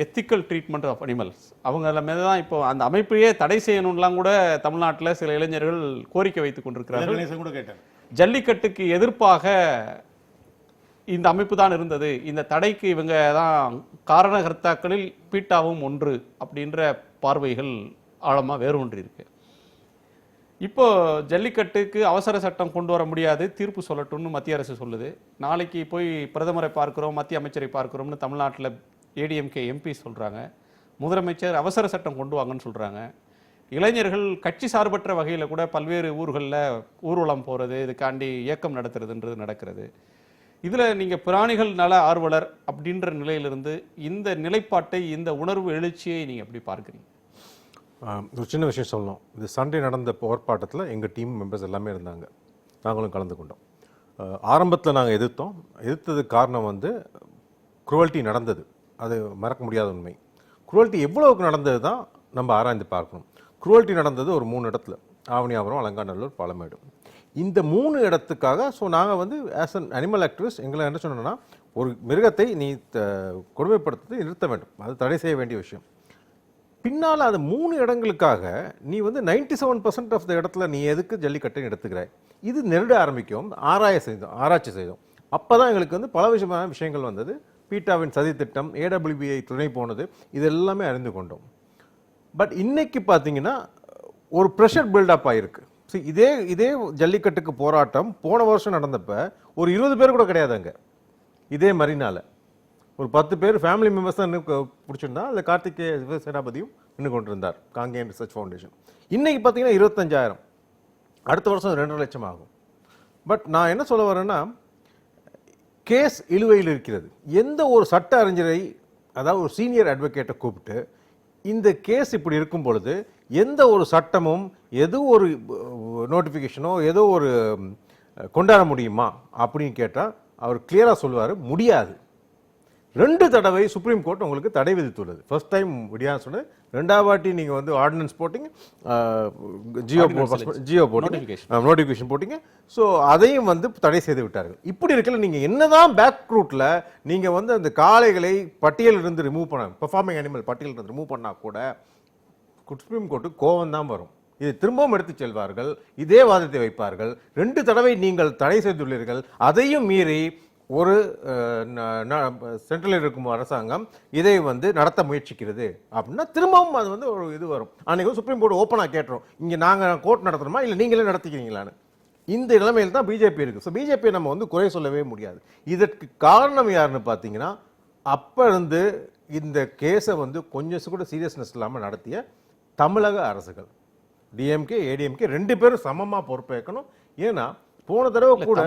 ethical treatment of animals, அவங்க மேல தான் இப்போ அந்த அமைப்பையே தடை செய்யணும்லாம் கூட தமிழ்நாட்டில் சில இளைஞர்கள் கோரிக்கை வைத்துக் கொண்டிருக்கிறார்கள். ஜல்லிக்கட்டுக்கு எதிர்ப்பாக இந்த அமைப்பு தான் இருந்தது, இந்த தடைக்கு இவங்க தான் காரணகர்த்தாக்களில் பீட்டாவும் ஒன்று அப்படின்ற பார்வைகள் ஆழமா வேறு ஒன்று இருக்கு. இப்போ ஜல்லிக்கட்டுக்கு அவசர சட்டம் கொண்டு வர முடியாது, தீர்ப்பு சொல்லட்டும்னு மத்திய அரசு சொல்லுது. நாளைக்கு போய் பிரதமரை பார்க்கிறோம், மத்திய அமைச்சரை பார்க்கிறோம்னு தமிழ்நாட்டில் ஏடிஎம்கே எம்பி சொல்றாங்க. முதலமைச்சர் அவசர சட்டம் கொண்டு வாங்கன்னு சொல்றாங்க. இளைஞர்கள் கட்சி சார்பற்ற வகையில் கூட பல்வேறு ஊர்களில் ஊர்வலம் போறது, இதுக்காண்டி இயக்கம் நடத்துறதுன்றது நடக்கிறது. இதுல நீங்க பிராணிகள் நல ஆர்வலர் அப்படின்ற நிலையிலிருந்து இந்த நிலைப்பாட்டை, இந்த உணர்வு எழுச்சியை நீங்க எப்படி பார்க்குறீங்க? ஒரு சின்ன விஷயம் சொல்லணும். இது சண்டே நடந்த போராட்டத்தில் எங்கள் டீம் மெம்பர்ஸ் எல்லாமே இருந்தாங்க, நாங்களும் கலந்து கொண்டோம். ஆரம்பத்தில் நாங்கள் எதிர்த்ததுக்கு காரணம் வந்து குருவல்ட்டி நடந்தது, அது மறக்க முடியாத உண்மை. குருவல்ட்டி எவ்வளவுக்கு நடந்தது தான் நம்ம ஆராய்ந்து பார்க்கணும். குருவல்ட்டி நடந்தது ஒரு 3 இடத்துல, ஆவணியாபுரம், அலங்காநல்லூர், பாலமேடு. இந்த 3 இடத்துக்காக ஸோ நாங்கள் வந்து ஆஸ் அன் அனிமல் ஆக்டிவிஸ்ட் எங்களை என்ன சொன்னோன்னா, ஒரு மிருகத்தை நீ கொடுமைப்படுத்துறதை நிறுத்த வேண்டும், அது தடை செய்ய வேண்டிய விஷயம். பின்னால் அது 3 இடங்களுக்காக நீ வந்து 97% ஆஃப் த இடத்துல நீ எதுக்கு ஜல்லிக்கட்டை எடுத்துக்கிறாய், இது நெருட ஆரம்பிக்கும். ஆராய்ச்சி செய்தோம். அப்போ தான் எங்களுக்கு வந்து பல விஷயங்கள் வந்தது. பீட்டாவின் சதி திட்டம், ஏடபிள்யூபிஐ துணை போனது, இது எல்லாமே அறிந்து கொண்டோம். பட் இன்னைக்கு பார்த்தீங்கன்னா ஒரு ப்ரெஷர் பில்டப் ஆகிருக்கு. இதே ஜல்லிக்கட்டுக்கு போராட்டம் போன வருஷம் நடந்தப்ப ஒரு 20 பேர் கூட கிடையாது அங்கே. இதே மரினால ஒரு 10 பேர் ஃபேமிலி மெம்பர்ஸ் தான் பிடிச்சிருந்தா, அதில் கார்த்திகே சேனாபதியும் நின்று கொண்டிருந்தார், காங்கேயன் ரிசர்ச் ஃபவுண்டேஷன். இன்னைக்கு பார்த்தீங்கன்னா 25,000, அடுத்த வருஷம் 2.5 லட்சம் ஆகும். பட் நான் என்ன சொல்ல வரேன்னா, கேஸ் இழுவையில் இருக்கிறது. எந்த ஒரு சட்ட அறிஞரை, அதாவது ஒரு சீனியர் அட்வொகேட்டை கூப்பிட்டு இந்த கேஸ் இப்படி இருக்கும் பொழுது எந்த ஒரு சட்டமும் ஏதோ ஒரு நோட்டிஃபிகேஷனோ ஏதோ ஒரு கொண்டாட முடியுமா அப்படின்னு கேட்டால் அவர் கிளியராக சொல்லுவார், முடியாது. 2 தடவை சுப்ரீம் கோர்ட் உங்களுக்கு தடை விதித்துள்ளது. ஃபர்ஸ்ட் டைம் விடியா சொன்னது, 2வது வாட்டி நீங்க வந்து ஆர்டினன்ஸ் போட்டீங்க, ஜியோ போட்டீங்க, நோட்டிஃபிகேஷன் போட்டீங்க. ஸோ அதையும் வந்து தடை செய்து விட்டார்கள். இப்படி இருக்கல நீங்க என்னதான் பேக் ரூட்ல நீங்க வந்து அந்த காளைகளை பட்டியலிருந்து ரிமூவ் பண்ண, பெர்ஃபார்மிங் அனிமல் பட்டியலிருந்து ரிமூவ் பண்ணா கூட சுப்ரீம் கோர்ட்டுக்கு கோவம் தான் வரும். இதை திரும்பவும் எடுத்துச் செல்வார்கள், இதே வாதத்தை வைப்பார்கள். 2 தடவை நீங்கள் தடை செய்துள்ளீர்கள், அதையும் மீறி ஒரு சென்ட்ரலில் இருக்கும் அரசாங்கம் இதை வந்து நடத்த முயற்சிக்கிறது அப்படின்னா திரும்பவும் அது வந்து ஒரு இது வரும். அன்னைக்கு சுப்ரீம் கோர்ட் ஓப்பனாக கேட்டுரும், இங்கே நாங்கள் கோர்ட் நடத்துறோமா இல்லை நீங்களே நடத்திக்கிறீங்களான்னு. இந்த நிலைமையில் தான் பிஜேபி இருக்குது. ஸோ பிஜேபி நம்ம வந்து குறை சொல்லவே முடியாது. இதற்கு காரணம் யாருன்னு பார்த்தீங்கன்னா, அப்போ இருந்து இந்த கேஸை வந்து கொஞ்சம் கூட சீரியஸ்னஸ் இல்லாமல் நடத்திய தமிழக அரசுகள், டிஎம்கே ஏடிஎம்கே 2 பேரும் சமமாக பொறுப்பேற்கணும். ஏன்னா போன தடவை கூட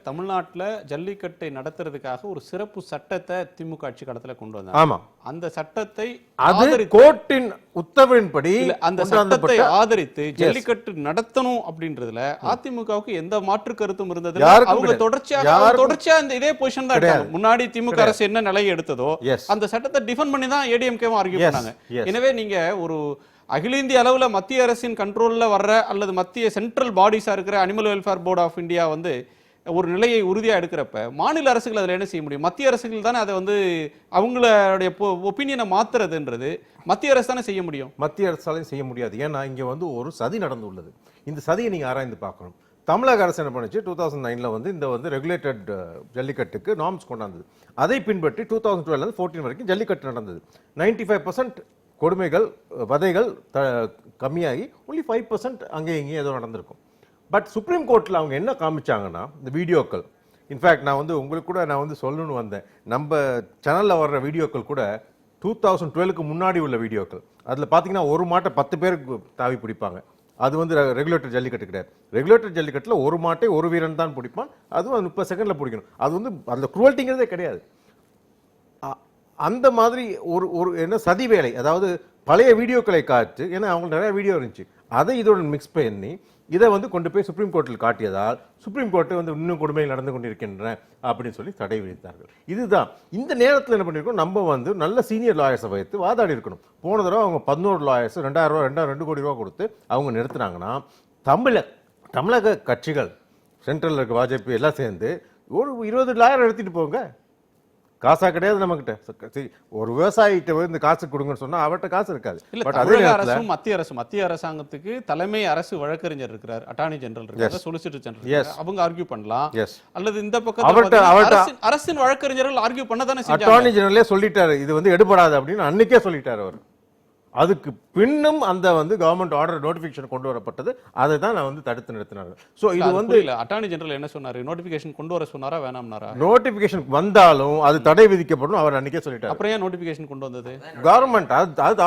தமிழ்நாட்டில் ஜல்லிக்கட்டை நடத்துறதுக்காக ஒரு சிறப்பு சட்டத்தை திமுக ஆட்சி காலத்துல கொண்டு வந்தாங்க. ஆமா, அந்த சட்டத்தை அது கோர்ட்டின் உத்தரவின்படி அந்த சட்டத்தை ஆதரித்து ஜல்லிக்கட்டு நடத்தணும் அப்படின்றதுல அதிமுகவுக்கு எந்த மாற்று கருத்தும் இருந்தது. அவங்க தொடர்ச்சியா இந்த இதே பொசிஷன் தான் இருக்காங்க. முன்னாடி திமுக அரசு என்ன நிலையை எடுத்ததோ அந்த சட்டத்தை டிஃபெண்ட் பண்ணி தான் ஏடிஎம்கேவும் ஆர்கியூ பண்ணாங்க. எனவே நீங்க ஒரு அகில இந்திய அளவுல மத்திய அரசின் கண்ட்ரோல்ல வர்ற அல்லது மத்திய சென்ட்ரல் பாடிஸா இருக்கிற animal welfare board of India வந்து ஒரு நிலையை உறுதியா எடுக்கிறப்ப மாநில அரசுகள் அதுல என்ன செய்ய முடியும்? மத்திய அரசுகள் தானே அதை வந்து அவங்களுடைய ஒப்பீனியனை மாத்துறதுன்றது மத்திய அரசு தானே செய்ய முடியும். மத்திய அரசாலையும் செய்ய முடியாது. ஏன்னா இங்க வந்து ஒரு சதி நடந்துள்ளது. இந்த சதியை நீங்க ஆராய்ந்து பார்க்கணும். தமிழக அரசு என்ன பண்ணுச்சு, 2009 வந்து இந்த வந்து ரெகுலேட்டட் ஜல்லிக்கட்டுக்கு நார்ம்ஸ் கொண்டாந்தது. அதை பின்பற்றி 2012 14 வரைக்கும் ஜல்லிக்கட்டு நடந்தது. 95% கொடுமைகள் வதைகள் கம்மியாகி only 5% அங்கே இங்கேயும் ஏதோ நடந்திருக்கும். பட் சுப்ரீம் கோர்ட்டில் அவங்க என்ன காமிச்சாங்கன்னா, இந்த வீடியோக்கள், இன்ஃபேக்ட் நான் வந்து உங்களுக்கு கூட நான் வந்து சொல்லணும்னு வந்தேன், நம்ம சேனலில் வர்ற வீடியோக்கள் கூட 2012க்கு முன்னாடி உள்ள வீடியோக்கள். அதில் பார்த்தீங்கன்னா ஒரு மாட்டை 10 பேருக்கு தாவி பிடிப்பாங்க. அது வந்து ரெகுலேட்டர் ஜல்லிக்கட்டு கிடையாது. ரெகுலேட்டர் ஜல்லிக்கட்டில் ஒரு மாட்டை ஒரு வீரன் தான் பிடிப்பான், அதுவும் 30 செகண்டில் பிடிக்கணும். அது வந்து அந்த குரூவல்ட்டிங்கிறதே கிடையாது. அந்த மாதிரி ஒரு என்ன சதி வேலை, அதாவது பழைய வீடியோக்களை காட்டு, ஏன்னா அவங்களுக்கு நிறைய வீடியோ இருந்துச்சு, அதை இதோட மிக்ஸ் பண்ணி இதை வந்து கொண்டு போய் சுப்ரீம் கோர்ட்டில் காட்டியதால் சுப்ரீம் கோர்ட்டு வந்து இன்னும் கொடுமைகள் நடந்து கொண்டிருக்கின்றன அப்படின்னு சொல்லி தடை விதித்தார்கள். இதுதான் இந்த நேரத்தில் என்ன பண்ணியிருக்கோம், நம்ம வந்து நல்ல சீனியர் லாயர்ஸை வைத்து வாதாடி இருக்கணும். போன தடவை அவங்க 11 லாயர்ஸ் 2000 ரூபா 2 கோடி ரூபா கொடுத்து அவங்க நிறுத்தினாங்கன்னா, தமிழக கட்சிகள் சென்ட்ரலில் இருக்க பாஜக எல்லாம் சேர்ந்து ஒரு 20 லாயர் எடுத்துட்டு போங்க. காசா கிடையாது நம்மகிட்ட. ஒரு விவசாயிகிட்ட இந்த காசு கொடுங்கன்னு சொன்னா அவர்கிட்ட காசு இருக்காது. மத்திய அரசாங்கத்துக்கு தலைமை அரசு வழக்கறிஞர் இருக்கிறார், அட்டார்னி ஜெனரல் இருக்காரு, சொலிசிட்டர் ஜெனரல், அவங்க ஆர்கியூ பண்ணலாம். அல்லது இந்த பக்கம் அரசின் வழக்கறிஞர்கள் ஆர்கியூ பண்ண தானே செஞ்சாங்க. அட்டார்னி ஜெனரலே சொல்லிட்டாரு இது வந்து எடுபடாது அப்படின்னு அன்னைக்கே சொல்லிட்டாரு அவர். அதுக்கு பின்னும் அந்த வந்து கவர்மெண்ட் ஆர்டர் நோட்டிபிகேஷன் கொண்டு வரப்பட்டது, அதை தான் நான் வந்து தடுத்து நிறுத்தினாங்க. சோ இது வந்து அட்டார்னி ஜெனரல் என்ன சொன்னாரு, நோட்டிபிகேஷன் கொண்டு வர சொன்னாரா வேணாம்னாரா? நோட்டிபிகேஷன் வந்தாலும் அது தடை விதிக்கப்படும் அவர் அன்னைக்கே சொல்லிட்டாரு. அப்புறம் ஏன் நோட்டிபிகேஷன் கொண்டு வந்தது கவர்மெண்ட்? அது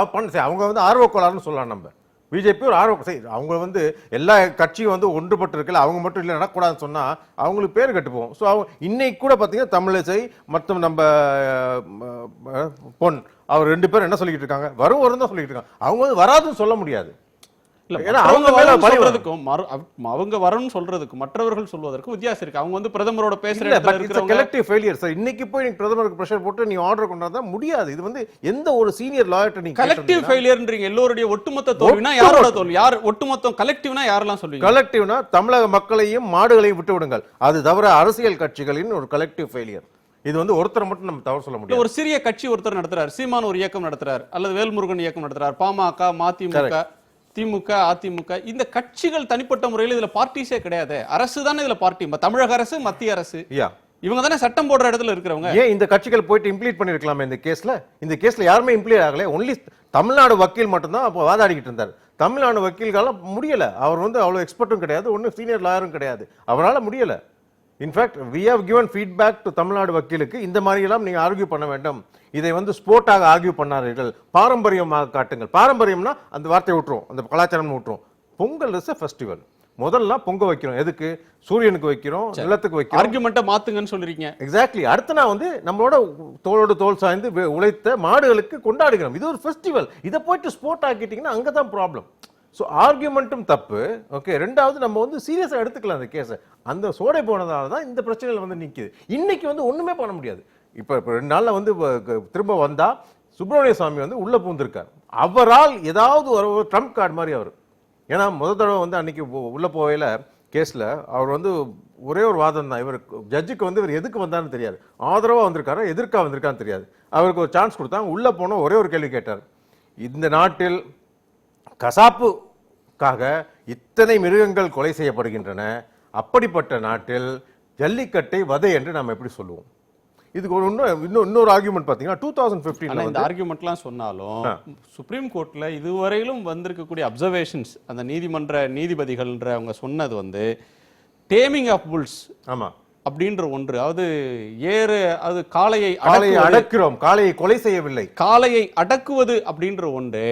அவங்க வந்து ஆர்வக்கோளாறுன்னு சொல்லலாம். நம்ம பிஜேபி ஒரு ஆர்வம், அவங்க வந்து எல்லா கட்சியும் வந்து ஒன்றுபட்டு இருக்கல, அவங்க மட்டும் இல்லை நடக்கூடாதுன்னு சொன்னா அவங்களுக்கு பேர் கட்டுப்போம். ஸோ அவங்க இன்னைக்கு கூட பார்த்தீங்கன்னா தமிழிசை மற்றும் நம்ம பொன் அவர் 2 பேரும் என்ன சொல்லிட்டு இருக்காங்க, வரும் தான் சொல்லிட்டு இருக்காங்க. அவங்க வந்து வராதுன்னு சொல்ல முடியாது. அவங்க வரணும் சொல்றதுக்கு மற்றவர்கள் சொல்வதற்கும் வித்தியாசம் இருக்கு. அவங்க வந்து பிரதமரோட பேசுற கலெக்டிவ் ஃபெயிலியர் சார். இன்னைக்கு போய் நீங்க பிரதமருக்கு பிரஷர் போட்டு நீ ஆர்டர் கொண்டு வந்தா முடியாது. இது வந்து எந்த ஒரு சீனியர் லாயர்ட்ட நீங்க கலெக்டிவ் ஃபெயிலியர்ன்றீங்க. எல்லோருடைய ஒட்டுமொத்த தோல்வினா யாரோட தோல்வி? யார் ஒட்டுமொத்தம் கலெக்டிவ்னா யாரெல்லாம் சொல்லுவீங்க? கலெக்டிவ்னா தமிழக மக்களையும் மாடுகளையும் விட்டு விடுங்கள். அது தவிர அரசியல் கட்சிகளின் ஒரு கலெக்டிவ் ஃபெயிலியர். இது வந்து ஒருத்தர் மட்டும் நம்ம தவறு சொல்ல முடியாது. ஒரு சிறிய கட்சி ஒருத்தர் நடத்துறாரு, சீமான் ஒரு இயக்கம் நடத்துறாரு, அல்லது வேல்முருகன் இயக்கம் நடத்துறாரு, பாமக, மதிமுக, திமுக, அதிமுக, இந்த கட்சிகள் தனிப்பட்ட முறையில் இதுல பார்ட்டிஸே கிடையாது. அரசு தானே இதுல பார்ட்டி. தமிழக அரசு, மத்திய அரசு, இவங்க தானே சட்டம் போடுற இடத்துல இருக்கிறவங்க. ஏன் இந்த கட்சிகள் போயிட்டு இம்ப்ளீட் பண்ணிருக்கலாமே இந்த கேஸ்ல? இந்த கேஸ்ல யாருமே இம்ப்ளீட் ஆகல. ஒன்லி தமிழ்நாடு வக்கீல் மட்டும்தான் அப்போ வாதாடிக்கிட்டு இருந்தார். தமிழ்நாடு வக்கீல்கால முடியல. அவர் வந்து அவ்வளவு எக்ஸ்பர்ட்டும் கிடையாது, ஒன்னும் சீனியர் லாயரும் கிடையாது, அவரால் முடியல. In fact we have given feedback to Tamil Nadu வக்கீலுக்கு, இந்த மாதிரி எல்லாம் நீங்க ஆர்கியூ பண்ண வேண்டும், இதை வந்து ஸ்போர்ட்டாக ஆர்கியூ பண்ணார்கள், பாரம்பரியமாக காட்டுங்கள். பாரம்பரியம்னா அந்த வார்த்தையை விட்டுரும், அந்த கலாச்சாரம் விட்டுரும். Pongal is a festival. முதல்ல பொங்க வைக்கிறோம், எதுக்கு? சூரியனுக்கு வைக்கிறோம், நிலத்துக்கு வைக்கிறோம். ஆர்குமெண்ட்டை மாத்துங்கன்னு சொல்றீங்க. எக்ஸாக்ட்லி. அடுத்து நான் வந்து நம்மளோட தோளோடு தோல் சாய்ந்து உழைத்த மாடுகளுக்கு கொண்டாடுகிறோம். இது ஒரு ஃபெஸ்டிவல். இதை போயிட்டு ஸ்போர்ட் ஆக்கிட்டீங்கன்னா அங்கதான் ப்ராப்ளம். ஸோ ஆர்கியூமெண்ட்டும் தப்பு. ஓகே, ரெண்டாவது நம்ம வந்து சீரியஸாக எடுத்துக்கலாம் அந்த கேஸை. அந்த சோடை போனதால தான் இந்த பிரச்சனைகள் வந்து நிற்குது. இன்னைக்கு வந்து ஒன்றுமே பண்ண முடியாது. இப்போ 2 நாளில் வந்து திரும்ப வந்தா சுப்பிரமணிய சாமி வந்து உள்ள பூந்திருக்கார். அவரால் ஏதாவது ஒரு ட்ரம்ப் கார்டு மாதிரி அவர். ஏன்னா முதல் தடவை வந்து அன்னைக்கு உள்ள போகையில் கேஸில் அவர் வந்து ஒரே ஒரு வாதம் தான். இவர் ஜட்ஜுக்கு வந்து இவர் எதுக்கு வந்தான்னு தெரியாது, ஆதரவாக வந்திருக்காரா எதிர்க்கா வந்திருக்கான்னு தெரியாது. அவருக்கு ஒரு சான்ஸ் கொடுத்தாங்க. உள்ளே போன ஒரே ஒரு கேள்வி கேட்டார், இந்த நாட்டில் கசாப்புக்காக இத்தனை மிருகங்கள் கொலை செய்யப்படுகின்றன, அப்படிப்பட்ட நாட்டில் ஜல்லிக்கட்டை வதை என்று நாம் எப்படி சொல்லுவோம்? இதுக்கு ஒரு இன்னொரு ஆர்குமெண்ட் பார்த்தீங்கன்னா 2015 இந்த ஆர்குமெண்ட்லாம் சொன்னாலும் சுப்ரீம் கோர்ட்ல இதுவரையிலும் வந்திருக்கக்கூடிய அப்சர்வேஷன்ஸ் அந்த நீதிபதிகள்ன்ற அவங்க சொன்னது வந்து டேமிங் ஆஃப் புல்ஸ் ஆமா அப்படின்ற ஒன்று, அதாவது அது காளையை அடக்குறோம், காளையை கொலை செய்யவில்லை, காளையை அடக்குவது அப்படின்ற ஒன்று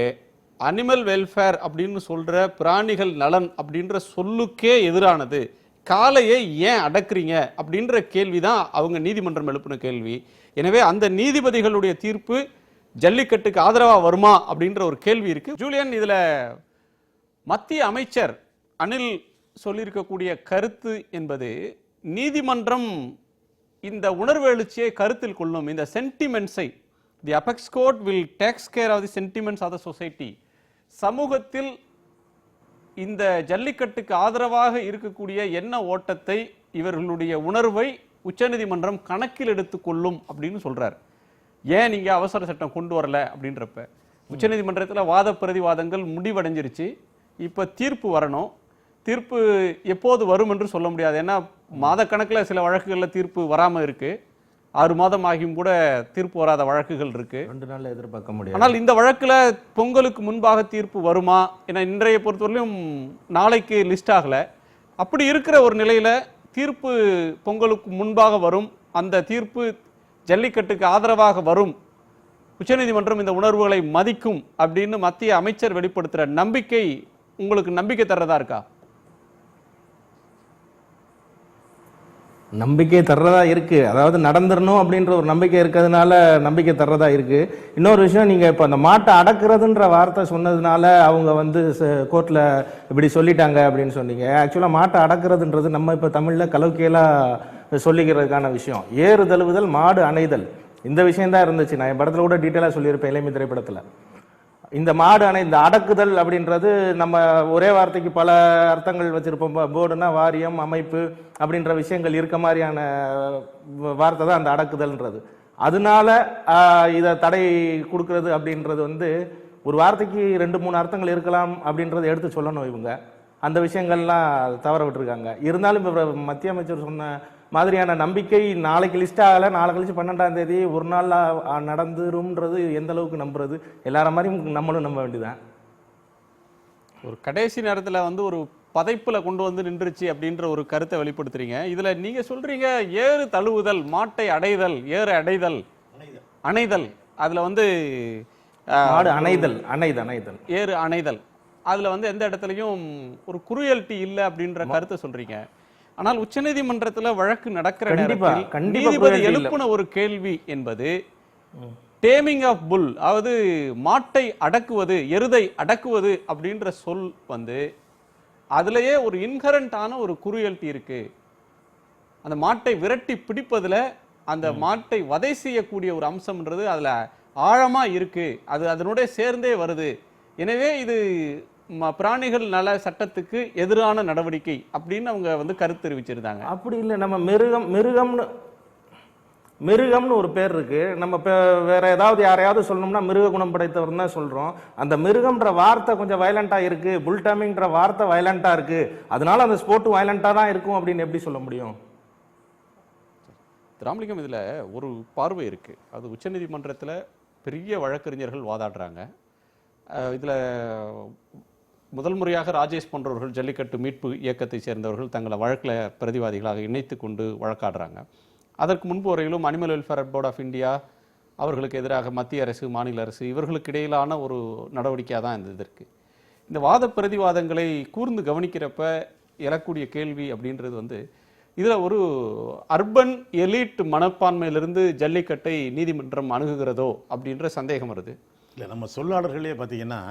அனிமல் வெல்ஃபேர் அப்படின்னு சொல்ற பிராணிகள் நலன் அப்படின்ற சொல்லுக்கே எதிரானது. காளையை ஏன் அடக்குறீங்க அப்படின்ற கேள்விதான் அவங்க நீதிமன்றம் எழுப்பின கேள்வி. எனவே அந்த நீதிபதிகளுடைய தீர்ப்பு ஜல்லிக்கட்டுக்கு ஆதரவா வருமா அப்படின்ற ஒரு கேள்வி இருக்கு. ஜூலியன், இதுல மத்திய அமைச்சர் அனில் சொல்லியிருக்கக்கூடிய கருத்து என்பது நீதிமன்றம் இந்த உணர்வு எழுச்சியை கருத்தில் கொள்ளும், இந்த சென்டிமெண்ட்ஸை, the apex court will takes care of the sentiments of the society, சமூகத்தில் இந்த ஜல்லிக்கட்டுக்கு ஆதரவாக இருக்கக்கூடிய எண்ண ஓட்டத்தை, இவர்களுடைய உணர்வை உச்சநீதிமன்றம் கணக்கில் எடுத்துக்கொள்ளும் அப்படின்னு சொல்றார். ஏன் நீங்க அவசர சட்டம் கொண்டு வரல அப்படின்றப்ப உச்சநீதிமன்றத்தில் வாத பிரதிவாதங்கள் முடிவடைஞ்சிருச்சு. இப்ப தீர்ப்பு வரணும். தீர்ப்பு எப்போது வரும் என்று சொல்ல முடியாது. ஏன்னா மாத கணக்கில் சில வழக்குகளில் தீர்ப்பு வராமல் இருக்கு. 6 மாதம் ஆகியும் கூட தீர்ப்பு வராத வழக்குகள் இருக்கு. 2 நாள்ல எதிர்பார்க்க முடியாது. ஆனால் இந்த வழக்குல பொங்கலுக்கு முன்பாக தீர்ப்பு வருமா? ஏன்னா இன்றைய பொறுத்தவரையிலும் நாளைக்கு லிஸ்ட் ஆகல. அப்படி இருக்கிற ஒரு நிலையில தீர்ப்பு பொங்கலுக்கு முன்பாக வரும், அந்த தீர்ப்பு ஜல்லிக்கட்டுக்கு ஆதரவாக வரும், உச்சநீதிமன்றம் இந்த உணர்வுகளை மதிக்கும் அப்படின்னு மத்திய அமைச்சர் வெளிப்படுத்துற நம்பிக்கை உங்களுக்கு நம்பிக்கை தர்றதா இருக்கா? நம்பிக்கை தர்றதா இருக்கு. அதாவது நடந்துடணும் அப்படின்ற ஒரு நம்பிக்கை இருக்கிறதுனால நம்பிக்கை தர்றதா இருக்கு. இன்னொரு விஷயம், நீங்க இப்ப அந்த மாட்டை அடக்குறதுன்ற வார்த்தை சொன்னதுனால அவங்க வந்து கோர்ட்ல இப்படி சொல்லிட்டாங்க அப்படின்னு சொன்னீங்க. ஆக்சுவலா மாட்டை அடக்குறதுன்றது நம்ம இப்ப தமிழ்ல கலோக்கியலா சொல்லிக்கிறதுக்கான விஷயம். ஏறு தழுவுதல், மாடு அணைதல், இந்த விஷயம் தான் இருந்துச்சு. நான் என் படத்துல கூட டீட்டெயிலா சொல்லியிருப்பேன், இளமை திரைப்படத்துல. இந்த மாடு அணை, இந்த அடக்குதல் அப்படின்றது நம்ம ஒரே வார்த்தைக்கு பல அர்த்தங்கள் வச்சிருப்போம். போர்டுனா வாரியம், அமைப்பு அப்படின்ற விஷயங்கள் இருக்க மாதிரியான வார்த்தை தான் அந்த அடக்குதல்ன்றது. அதனால இதை தடை கொடுக்கறது அப்படின்றது வந்து ஒரு வார்த்தைக்கு 2-3 அர்த்தங்கள் இருக்கலாம் அப்படின்றத எடுத்து சொல்லணும். இவங்க அந்த விஷயங்கள்லாம் தவற விட்டுருக்காங்க. இருந்தாலும் இப்போ மத்திய அமைச்சர் சொன்ன மாதிரியான நம்பிக்கை நாளைக்கு லிஸ்ட் ஆகலை, நாளை கழிச்சு 12ஆம் தேதி ஒரு நாள் நடந்துரும்ன்றது எந்த அளவுக்கு நம்புறது? எல்லார மாதிரியும் நம்மளும் நம்ப வேண்டியதான். ஒரு கடைசி நேரத்தில் வந்து ஒரு பதைப்புல கொண்டு வந்து நின்றுச்சு அப்படின்ற ஒரு கருத்தை வெளிப்படுத்துறீங்க. இதுல நீங்க சொல்றீங்க ஏறு தழுவுதல், மாட்டை அடைதல், ஏறு அடைதல், அணைதல், அதுல வந்து மாடு அணைதல், அணைதல், ஏறு அணைதல், அதுல வந்து எந்த இடத்துலையும் ஒரு குரூயல்டி இல்லை அப்படின்ற கருத்தை சொல்றீங்க. ஆனால் உச்சநீதிமன்றத்துல வழக்கு நடக்கிற நேரத்தில் நீதிபதி எழுப்பின ஒரு கேள்வி என்பது டேமிங் ஆஃப் புல், அதாவது மாட்டை அடக்குவது, எருதை அடக்குவது அப்படின்ற சொல் வந்து அதுலயே ஒரு இன்ஹரண்டான ஒரு குரூயல்டி இருக்கு. அந்த மாட்டை விரட்டி பிடிப்பதுல அந்த மாட்டை வதை செய்யக்கூடிய ஒரு அம்சம்ன்றது அதுல ஆழமா இருக்கு, அது அதனுடைய சேர்ந்தே வருது. எனவே இது பிராணிகள் நல சட்டத்துக்கு எதிரான நடவடிக்கை அப்படின்னு அவங்க வந்து கருத்து தெரிவிச்சிருந்தாங்க. அப்படி இல்லை, நம்ம மிருகம்னு ஒரு பேர் இருக்கு. நம்ம வேற ஏதாவது யாரையாவது சொல்லணும்னா மிருக குணம் படைத்தவர் தான் சொல்றோம். அந்த மிருகம்ன்ற வார்த்தை கொஞ்சம் வயலண்டா இருக்கு, புல் டேமிங்ன்ற வார்த்தை வயலண்டா இருக்கு, அதனால அந்த ஸ்போர்ட் வயலண்டா தான் இருக்கும் அப்படின்னு எப்படி சொல்ல முடியும்? ராமலிங்கம், இதுல ஒரு பார்வை இருக்கு. அது உச்சநீதிமன்றத்தில் பெரிய வழக்கறிஞர்கள் வாதாடுறாங்க. இதுல முதல் முறையாக ராஜேஷ் போன்றவர்கள் ஜல்லிக்கட்டு மீட்பு இயக்கத்தை சேர்ந்தவர்கள் தங்களை வழக்கில் பிரதிவாதிகளாக இணைத்து கொண்டு வழக்காடுறாங்க. அதற்கு முன்பு வரையிலும் animal welfare board of India அவர்களுக்கு எதிராக மத்திய அரசு, மாநில அரசு இவர்களுக்கு இடையிலான ஒரு நடவடிக்கையாக தான் இந்த இருக்கு. இந்த வாத பிரதிவாதங்களை கூர்ந்து கவனிக்கிறப்ப எழக்கூடிய கேள்வி அப்படின்றது வந்து இதில் ஒரு அர்பன் எலீட் மனப்பான்மையிலிருந்து ஜல்லிக்கட்டை நீதிமன்றம் அணுகுகிறதோ அப்படின்ற சந்தேகம் வருது. இல்லை, நம்ம சொல்லாளர்களே பார்த்தீங்கன்னா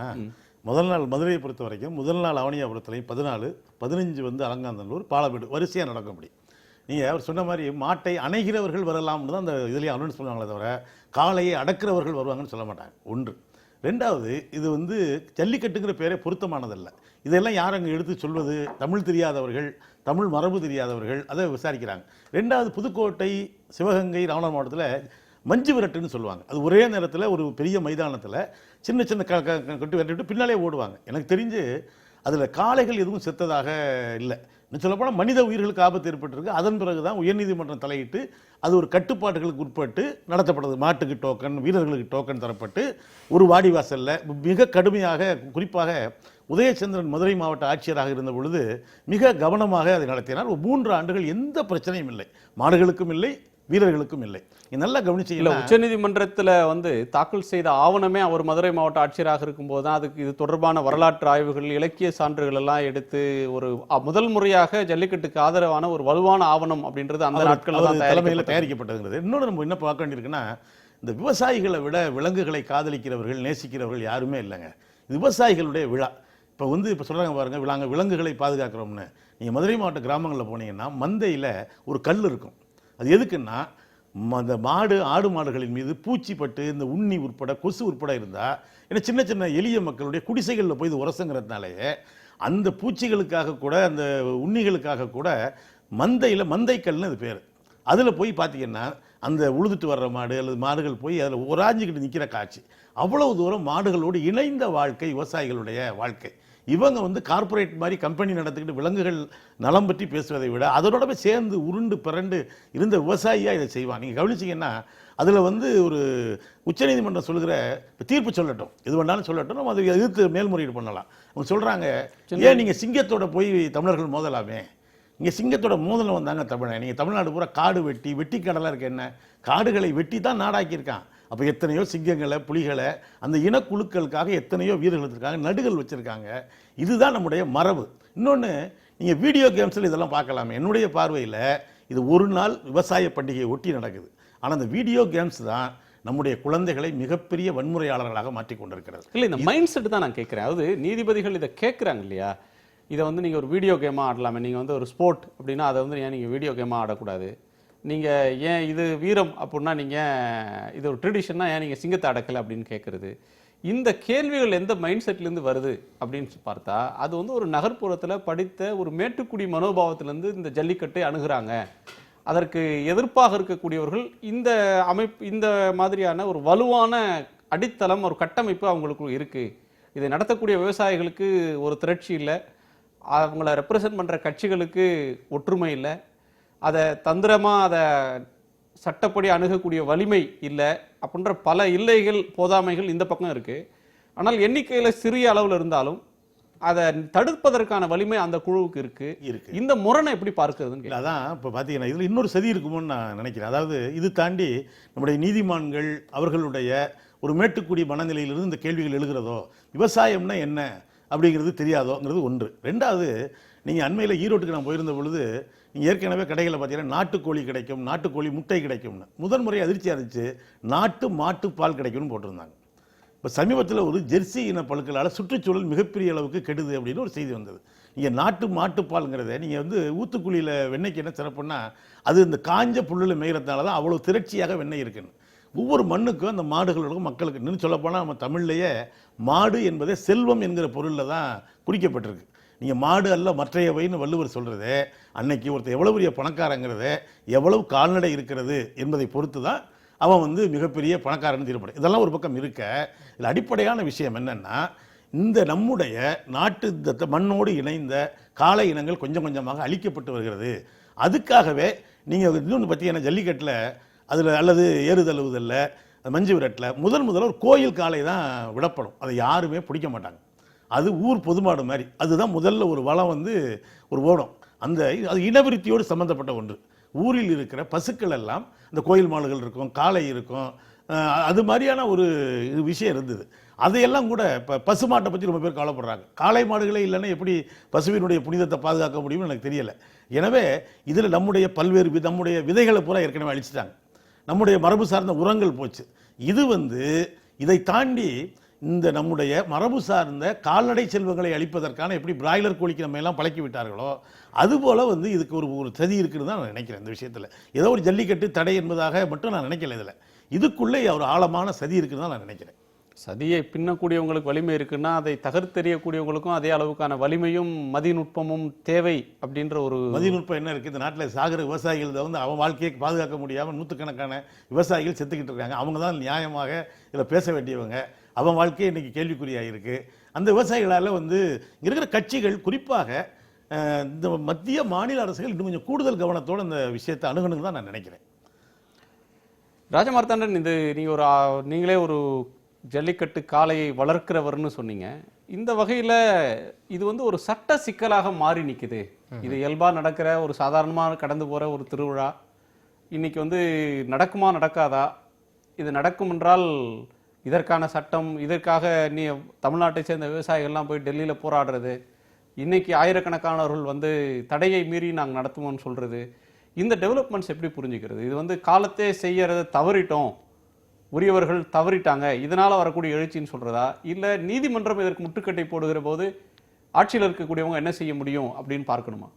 முதல் நாள் மதுரையை பொறுத்த வரைக்கும் முதல் நாள் அவனியாபுரத்துலையும் 14, 15 வந்து அலங்காந்தல்லூர், பாலமேடு வரிசையாக நடக்கும்படி நீங்கள் அவர் சொன்ன மாதிரி மாட்டை அணைகிறவர்கள் வரலாம்னு தான் அந்த இதுலேயே அனௌன்ஸ் பண்ணுவாங்களே தவிர காளையை அடக்கிறவர்கள் வருவாங்கன்னு சொல்ல மாட்டாங்க. ஒன்று. ரெண்டாவது, இது வந்து ஜல்லிக்கட்டுங்கிற பேரே பொருத்தமானதல்ல. இதெல்லாம் யார் அங்கே எடுத்து சொல்வது? தமிழ் தெரியாதவர்கள், தமிழ் மரபு தெரியாதவர்கள் அதை விசாரிக்கிறாங்க. ரெண்டாவது, புதுக்கோட்டை, சிவகங்கை, ராமநாதபுரம் மாவட்டத்தில் மஞ்சு விரட்டுன்னு சொல்லுவாங்க. அது ஒரே நேரத்தில் ஒரு பெரிய மைதானத்தில் சின்ன சின்ன கட்டு விரட்டிவிட்டு பின்னாலே ஓடுவாங்க. எனக்கு தெரிஞ்சு அதில் காளைகள் எதுவும் செத்ததாக இல்லை. இன்னும் சொல்லப்போனால் மனித உயிர்களுக்கு ஆபத்து ஏற்பட்டிருக்கு. அதன் பிறகு தான் உயர்நீதிமன்றம் தலையிட்டு அது ஒரு கட்டுப்பாடுகளுக்கு உட்பட்டு நடத்தப்படுது. மாட்டுக்கு டோக்கன், வீரர்களுக்கு டோக்கன் தரப்பட்டு ஒரு வாடிவாசலில் மிக கடுமையாக, குறிப்பாக உதயச்சந்திரன் மதுரை மாவட்ட ஆட்சியராக இருந்த பொழுது மிக கவனமாக அதை நடத்தினார். 3 ஆண்டுகள் எந்த பிரச்சனையும் இல்லை, மாடுகளுக்கும் இல்லை, வீரர்களுக்கும் இல்லை. நல்லா கவனிச்சீங்களா? உச்சநீதிமன்றத்தில் வந்து தாக்கல் செய்த ஆவணமே அவர் மதுரை மாவட்ட ஆட்சியராக இருக்கும்போது தான் அதுக்கு இது தொடர்பான வரலாற்று ஆய்வுகள், இலக்கிய சான்றுகள் எல்லாம் எடுத்து ஒரு முதல் முறையாக ஜல்லிக்கட்டுக்கு ஆதரவான ஒரு வலுவான ஆவணம் அப்படின்றது அந்த நாட்களில் தான் தலைமையில் தயாரிக்கப்பட்டதுங்கிறது. இன்னொன்று நம்ம என்ன பார்க்க வேண்டியிருக்குன்னா, இந்த விவசாயிகளை விட விலங்குகளை காதலிக்கிறவர்கள், நேசிக்கிறவர்கள் யாருமே இல்லைங்க. இது விவசாயிகளுடைய விழா. இப்போ சொல்கிறாங்க பாருங்கள், நாங்கள் விலங்குகளை பாதுகாக்கிறோம்னு. நீங்கள் மதுரை மாவட்ட கிராமங்களில் போனீங்கன்னா மந்தையில் ஒரு கல் இருக்கும். அது எதுக்குன்னா, அந்த ஆடு மாடுகளின் மீது பூச்சி பட்டு இந்த உண்ணி உட்பட, கொசு உட்பட இருந்தால், ஏன்னா சின்ன சின்ன எளிய மக்களுடைய குடிசைகளில் போய் இது உரசுங்கிறதுனாலே அந்த பூச்சிகளுக்காக கூட, அந்த உண்ணிகளுக்காக கூட மந்தைக்கல்னு அது பேர். அதில் போய் பார்த்தீங்கன்னா அந்த உழுதுட்டு வர்ற மாடு அல்லது மாடுகள் போய் அதில் உராஞ்சிக்கிட்டு நிற்கிற காட்சி. அவ்வளவு தூரம் மாடுகளோடு இணைந்த வாழ்க்கை விவசாயிகளுடைய வாழ்க்கை. இவங்க வந்து கார்ப்பரேட் மாதிரி கம்பெனி நடத்திக்கிட்டு விலங்குகள் நலம் பற்றி பேசுவதை விட அதோட சேர்ந்து உருண்டு பிறண்டு இருந்த விவசாயியாக இதை செய்வான். நீங்கள் கவனிச்சிங்கன்னா அதில் வந்து ஒரு உச்சநீதிமன்றம் சொல்லுகிற தீர்ப்பு சொல்லட்டும், எது வேணாலும் சொல்லட்டும், நம்ம அதை எதிர்த்து மேல்முறையீடு பண்ணலாம். அவங்க சொல்கிறாங்க, ஏன் நீங்கள் சிங்கத்தோட போய் தமிழர்கள் மோதலாமே? இங்கே சிங்கத்தோட மோதலம் வந்தாங்க தமிழன். நீங்கள் தமிழ்நாடு பூரா காடு வெட்டி கடலாக இருக்க என்ன? காடுகளை வெட்டி தான் நாடாக்கியிருக்கான். அப்போ எத்தனையோ சிங்கங்களை, புலிகளை, அந்த இனக்குழுக்களுக்காக எத்தனையோ வீரர்கள் வச்சுருக்காங்க, நடுகள் வச்சுருக்காங்க. இதுதான் நம்முடைய மரபு. இன்னொன்று, நீங்கள் வீடியோ கேம்ஸில் இதெல்லாம் பார்க்கலாமே. என்னுடைய பார்வையில் இது ஒரு நாள் விவசாய பண்டிகையை ஒட்டி நடக்குது. ஆனால் அந்த வீடியோ கேம்ஸ் தான் நம்முடைய குழந்தைகளை மிகப்பெரிய வன்முறையாளர்களாக மாற்றி கொண்டிருக்கிறது. இல்லை, இந்த மைண்ட் செட் தான் நான் கேட்குறேன். அதாவது நீதிபதிகள் இதை கேட்குறாங்க இல்லையா, இதை வந்து நீங்கள் ஒரு வீடியோ கேமாக ஆடலாமே, நீங்கள் வந்து ஒரு ஸ்போர்ட் அப்படின்னா அதை வந்து ஏன் நீங்கள் வீடியோ கேமாக ஆடக்கூடாது? நீங்கள் ஏன் இது வீரம் அப்படின்னா நீங்கள் இது ஒரு ட்ரெடிஷன்னா ஏன் நீங்கள் சிங்கத்தை அடக்கலை அப்படின்னு கேட்குறது. இந்த கேள்விகள் எந்த மைண்ட் செட்லேருந்து வருது அப்படின்னு பார்த்தா, அது வந்து ஒரு நகர்ப்புறத்தில் படித்த ஒரு மேட்டுக்குடி மனோபாவத்திலேருந்து இந்த ஜல்லிக்கட்டை அணுகிறாங்க. அதற்கு எதிர்ப்பாக இருக்கக்கூடியவர்கள் இந்த மாதிரியான ஒரு வலுவான அடித்தளம், ஒரு கட்டமைப்பு அவங்களுக்கு இருக்குது. இதை நடத்தக்கூடிய விவசாயிகளுக்கு ஒரு திரட்சி இல்லை, அவங்கள ரெப்ரசன்ட் பண்ணுற கட்சிகளுக்கு ஒற்றுமை இல்லை, அதை தந்திரமாக அதை சட்டப்படி அணுகக்கூடிய வலிமை இல்லை அப்படின்ற பல இல்லைகள், போதாமைகள் இந்த பக்கம் இருக்குது. ஆனால் எண்ணிக்கையில் சிறிய அளவில் இருந்தாலும் அதை தடுப்பதற்கான வலிமை அந்த குழுவுக்கு இருக்கு. இந்த முரணை எப்படி பார்க்கிறதுன்னு அதான் இப்போ பார்த்தீங்கன்னா இதில் இன்னொரு சதி இருக்குமோன்னு நான் நினைக்கிறேன். அதாவது இது தாண்டி நம்முடைய நீதிமான்கள் அவர்களுடைய ஒரு மேட்டுக்குடி மனநிலையிலிருந்து இந்த கேள்விகள் எழுகிறதோ, விவசாயம்னா என்ன அப்படிங்கிறது தெரியாதோங்கிறது ஒன்று. ரெண்டாவது, நீங்கள் அண்மையில் ஈரோட்டுக்கு நான் போயிருந்த பொழுது நீங்கள் ஏற்கனவே கடைகளில் பார்த்தீங்கன்னா நாட்டுக்கோழி கிடைக்கும், நாட்டுக்கோழி முட்டை கிடைக்கும்னு முதன்முறை அதிர்ச்சியாக இருந்துச்சு. நாட்டு மாட்டுப்பால் கிடைக்கும்னு போட்டிருந்தாங்க. இப்போ சமீபத்தில் ஒரு ஜெர்சி இன பழுக்களால் சுற்றுச்சூழல் மிகப்பெரிய அளவுக்கு கெடுது அப்படின்னு ஒரு செய்தி வந்தது. நீங்கள் நாட்டு மாட்டுப்பால்ங்கிறத நீங்கள் வந்து ஊத்துக்குழியில் வெண்ணெய்க்கு என்ன சிறப்புன்னா, அது இந்த காஞ்ச புல்லில் மேய்கிறதுனால தான் அவ்வளோ திரட்சியாக வெண்ணெய் இருக்குன்னு. ஒவ்வொரு மண்ணுக்கும் அந்த மாடுகளுக்கும் மக்களுக்கு இன்னும் சொல்லப்போனால் நம்ம தமிழ்லேயே மாடு என்பதே செல்வம் என்கிற பொருளில் தான் குறிக்கப்பட்டிருக்கு. நீங்கள் மாடு அல்ல மற்றையவைன்னு வள்ளுவர் சொல்கிறது, அன்னைக்கு ஒருத்தர் எவ்வளோ பெரிய பணக்காரங்கிறத, எவ்வளவு கால்நடை இருக்கிறது என்பதை பொறுத்து தான் அவன் வந்து மிகப்பெரிய பணக்காரன் தீர்ப்படும். இதெல்லாம் ஒரு பக்கம் இருக்க, இதில் அடிப்படையான விஷயம் என்னென்னா, இந்த நம்முடைய நாட்டு மண்ணோடு இணைந்த காளை இனங்கள் கொஞ்சம் கொஞ்சமாக அழிக்கப்பட்டு வருகிறது. அதுக்காகவே நீங்கள் இன்னொன்று பார்த்தீங்கன்னா ஜல்லிக்கட்டில் அதில் அல்லது ஏறுதழுவுதலில் மஞ்சு விரட்டில் முதல்ல ஒரு கோயில் காளை தான் விடப்படும். அதை யாருமே பிடிக்க மாட்டாங்க. அது ஊர் பொதுமாடு மாதிரி. அதுதான் முதல்ல ஒரு வளம் வந்து ஒரு ஓடம். அது இனவிருத்தியோடு சம்மந்தப்பட்ட ஒன்று. ஊரில் இருக்கிற பசுக்கள் எல்லாம் இந்த கோயில் மாடுகள் இருக்கும், காளை இருக்கும், அது மாதிரியான ஒரு விஷயம் இருந்தது. அதையெல்லாம் கூட இப்போ பசுமாட்டை பற்றி ரொம்ப பேர் கவலைப்படுறாங்க. காளை மாடுகளே இல்லைன்னா எப்படி பசுவினுடைய புனிதத்தை பாதுகாக்க முடியும்னு எனக்கு தெரியலை. எனவே இதில் நம்முடைய பல்வேறு நம்முடைய விதைகளை பூரா ஏற்கனவே அழிச்சிட்டாங்க. நம்முடைய மரபு சார்ந்த உரங்கள் போச்சு. இது வந்து இதை தாண்டி இந்த நம்முடைய மரபு சார்ந்த கால்நடை செல்வங்களை அளிப்பதற்கான எப்படி பிராய்லர் கோழிக்கு நம்ம எல்லாம் பழக்கி விட்டார்களோ அதுபோல் வந்து இதுக்கு ஒரு சதி இருக்குன்னு தான் நான் நினைக்கிறேன். இந்த விஷயத்தில் ஏதோ ஒரு ஜல்லிக்கட்டு தடை என்பதாக மட்டும் நான் நினைக்கல. இதில் இதுக்குள்ளே ஒரு ஆழமான சதி இருக்குன்னு தான் நான் நினைக்கிறேன். சதியை பின்னக்கூடியவங்களுக்கு வலிமை இருக்குன்னா அதை தகர்த்தெறியக்கூடியவங்களுக்கும் அதே அளவுக்கான வலிமையும் மதிநுட்பமும் தேவை அப்படின்ற ஒரு மதிநுட்பம் என்ன இருக்குது? இந்த நாட்டில் சாகிற விவசாயிகள் வந்து அவன் வாழ்க்கையை பாதுகாக்க முடியாமல் நூற்றுக்கணக்கான விவசாயிகள் செத்துக்கிட்டு இருக்காங்க. அவங்க தான் நியாயமாக இதில் பேச வேண்டியவங்க. அவன் வாழ்க்கையை இன்றைக்கி கேள்விக்குறியாக இருக்குது. அந்த விவசாயிகளால் வந்து இங்கே இருக்கிற கட்சிகள் குறிப்பாக இந்த மத்திய மாநில அரசுகள் இன்னும் கொஞ்சம் கூடுதல் கவனத்தோடு இந்த விஷயத்தை அணுகணுன்னு தான் நான் நினைக்கிறேன். ராஜமார்த்தாண்டன், இது நீங்களே ஒரு ஜல்லிக்கட்டு காளையை வளர்க்கிறவர்னு சொன்னீங்க. இந்த வகையில் இது வந்து ஒரு சட்ட சிக்கலாக மாறி நிற்குது. இது இயல்பாக நடக்கிற ஒரு சாதாரணமாக கடந்து போகிற ஒரு திருவிழா இன்னைக்கு வந்து நடக்குமா நடக்காதா? இது நடக்கும் என்றால் இதற்கான சட்டம், இதற்காக நீ தமிழ்நாட்டை சேர்ந்த விவசாயிகள்லாம் போய் டெல்லியில் போராடுறது, இன்னைக்கு ஆயிரக்கணக்கானவர்கள் வந்து தடையை மீறி நாங்கள் நடத்துவோம்னு சொல்கிறது, இந்த டெவலப்மெண்ட்ஸ் எப்படி புரிஞ்சுக்கிறது? இது வந்து காலத்தே செய்யறதை தவறிட்டோம், உரியவர்கள் தவறிட்டாங்க, இதனால் வரக்கூடிய எழுச்சின்னு சொல்கிறதா, இல்லை நீதிமன்றம் இதற்கு முட்டுக்கட்டை போடுகிற போது ஆட்சியில் இருக்கக்கூடியவங்க என்ன செய்ய முடியும் அப்படின்னு பார்க்கணுமா?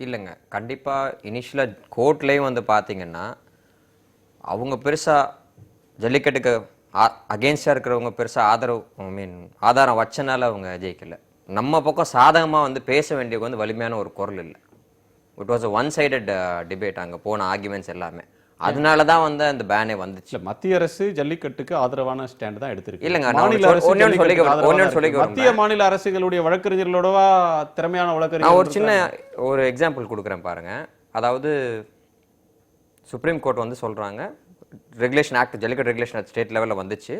இல்லைங்க, கண்டிப்பாக இனிஷியலாக கோர்ட்லேயும் வந்து பார்த்தீங்கன்னா அவங்க பெருசாக ஜல்லிக்கட்டுக்கு அகெயின்ஸ்டாக இருக்கிறவங்க பெருசாக ஆதாரம் வச்சனால அவங்க ஜெயிக்கலை. நம்ம பக்கம் சாதகமாக வந்து பேச வேண்டிய வந்து வலிமையான ஒரு குரல் இல்லை. It was a one sided debate. அங்கே போன ஆர்குமெண்ட்ஸ் எல்லாமே அதனால தான் வந்து அந்த பேனே வந்துச்சு. மத்திய அரசு ஜல்லிக்கட்டுக்கு ஆதரவான ஸ்டாண்ட் தான் எடுத்திருக்கு. இல்லைங்க, மத்திய மாநில அரசுகளுடைய வழக்கறிஞர்களோடவா திறமையான வழக்கறிஞர். நான் ஒரு சின்ன ஒரு எக்ஸாம்பிள் கொடுக்குறேன் பாருங்க. அதாவது சுப்ரீம் கோர்ட் வந்து சொல்றாங்க, regulation act, jallikattu regulation act state லெவலில் வந்துச்சு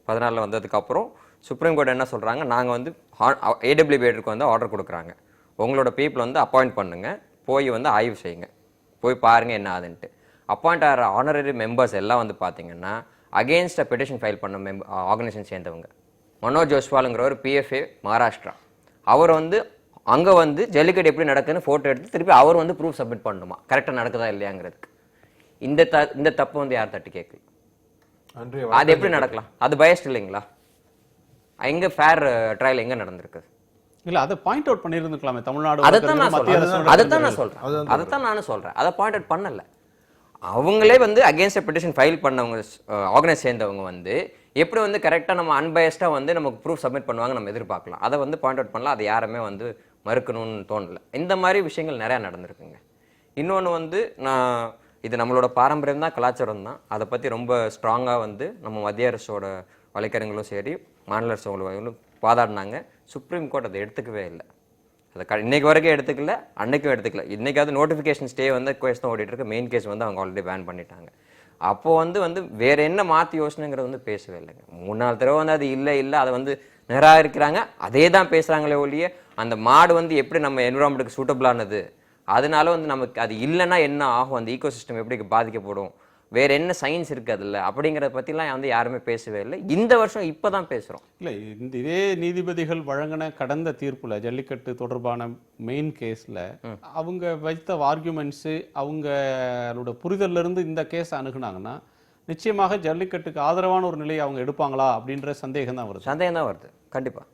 14 வந்ததுக்கப்புறம் சுப்ரீம் கோர்ட் என்ன சொல்கிறாங்க, நாங்கள் வந்து ஏடபிள்யூபிக்கு வந்து ஆர்டர் கொடுக்குறாங்க, உங்களோட பீப்புள் வந்து அப்பாயிண்ட் பண்ணுங்க, போய் வந்து ஆய்வு செய்யுங்க, போய் பாருங்கள் என்ன ஆகுதுன்ட்டு. அப்பாயிண்ட் ஆகிற ஆனரரி மெம்பர்ஸ் எல்லாம் வந்து பார்த்தீங்கன்னா அகெயின்ஸ்டாக பெட்டிஷன் ஃபைல் பண்ண ஆர்கனைசேஷன் சேர்ந்தவங்க. மனோஜ் ஜோஸ்வாலுங்கிறவர் பிஎஃப்ஏ மகாராஷ்டிரா, அவர் வந்து அங்கே வந்து ஜல்லிக்கட்டு எப்படி நடக்குதுன்னு ஃபோட்டோ எடுத்து திருப்பி அவர் வந்து ப்ரூஃப் சப்மிட் பண்ணணுமா கரெக்டாக நடக்குதா இல்லையாங்கிறதுக்கு. இந்த தப்பு வந்து யார் தட்டி கேட்கல? அது எப்படி நடக்கலாம்? அது பயஸ்ட் இல்லைங்களா? எங்க ஃபேர் ட்ரையல் எங்க நடந்திருக்கு? இல்ல, அதை பாயிண்ட் அவுட் பண்ணியிருந்துக்கலாமே தமிழ்நாடு. அதைத்தான் நானும் சொல்றேன். அதை பாயிண்ட் அவுட் பண்ணல. அவங்களே வந்து அகேன்ஸ்ட் பெட்டிஷன் ஃபைல் பண்ணவங்க, ஆர்கனைஸ் சேர்ந்தவங்க வந்து எப்படி வந்து கரெக்டாக நம்ம அன்பயஸ்டா வந்து நமக்கு ப்ரூஃப் சப்மிட் பண்ணுவாங்க நம்ம எதிர்பார்க்கலாம். அதை வந்து பாயிண்ட் அவுட் பண்ணலாம். அதை யாருமே வந்து மறுக்கணும்னு தோணல. இந்த மாதிரி விஷயங்கள் நிறையா நடந்திருக்குங்க. இன்னொன்று வந்து இது நம்மளோட பாரம்பரியம் தான், கலாச்சாரம் தான். அதை பற்றி ரொம்ப ஸ்ட்ராங்காக வந்து நம்ம மத்திய அரசோட வழக்கறிஞர்களும் சரி மாநில அரசுகளும் வாதாடினாங்க. சுப்ரீம் கோர்ட் அதை எடுத்துக்கவே இல்லை. அதை இன்னைக்கு வரைக்கும் எடுத்துக்கல, அன்னைக்கும் எடுத்துக்கல. இன்னைக்காவது நோட்டிஃபிகேஷன் ஸ்டே வந்து கேஸ் தான் ஓடிட்டு இருக்கு. மெயின் கேஸ் வந்து அவங்க ஆல்ரெடி பேன் பண்ணிட்டாங்க. அப்போ வந்து வேற என்ன மாற்றி யோசனைங்கிறது வந்து பேசவே இல்லைங்க. 3-4 தடவை வந்து அது இல்லை அதை வந்து நிராகரிக்கிறாங்க. அதே தான் பேசுகிறாங்களே ஒழிய அந்த மாடு வந்து எப்படி நம்ம என்விரான்மெண்ட்டுக்கு சூட்டபிளானது, அதனால வந்து நமக்கு அது இல்லைன்னா என்ன ஆகும், அந்த ஈகோ சிஸ்டம் எப்படி பாதிக்கப்படும், வேற என்ன சயின்ஸ் இருக்கு அதில் அப்படிங்கிறத பற்றிலாம் வந்து யாருமே பேசவே இல்லை. இந்த வருஷம் இப்போ தான் பேசுகிறோம். இல்லை, இதே நீதிபதிகள் வழங்கின கடந்த தீர்ப்புல ஜல்லிக்கட்டு தொடர்பான மெயின் கேஸில் அவங்க வைத்த ஆர்கியூமெண்ட்ஸு, அவங்களோட புரிதல்ல இருந்து இந்த கேஸை அணுகுனாங்கன்னா நிச்சயமாக ஜல்லிக்கட்டுக்கு ஆதரவான ஒரு நிலையை அவங்க எடுப்பாங்களா அப்படின்ற சந்தேகம் தான் வருது. கண்டிப்பாக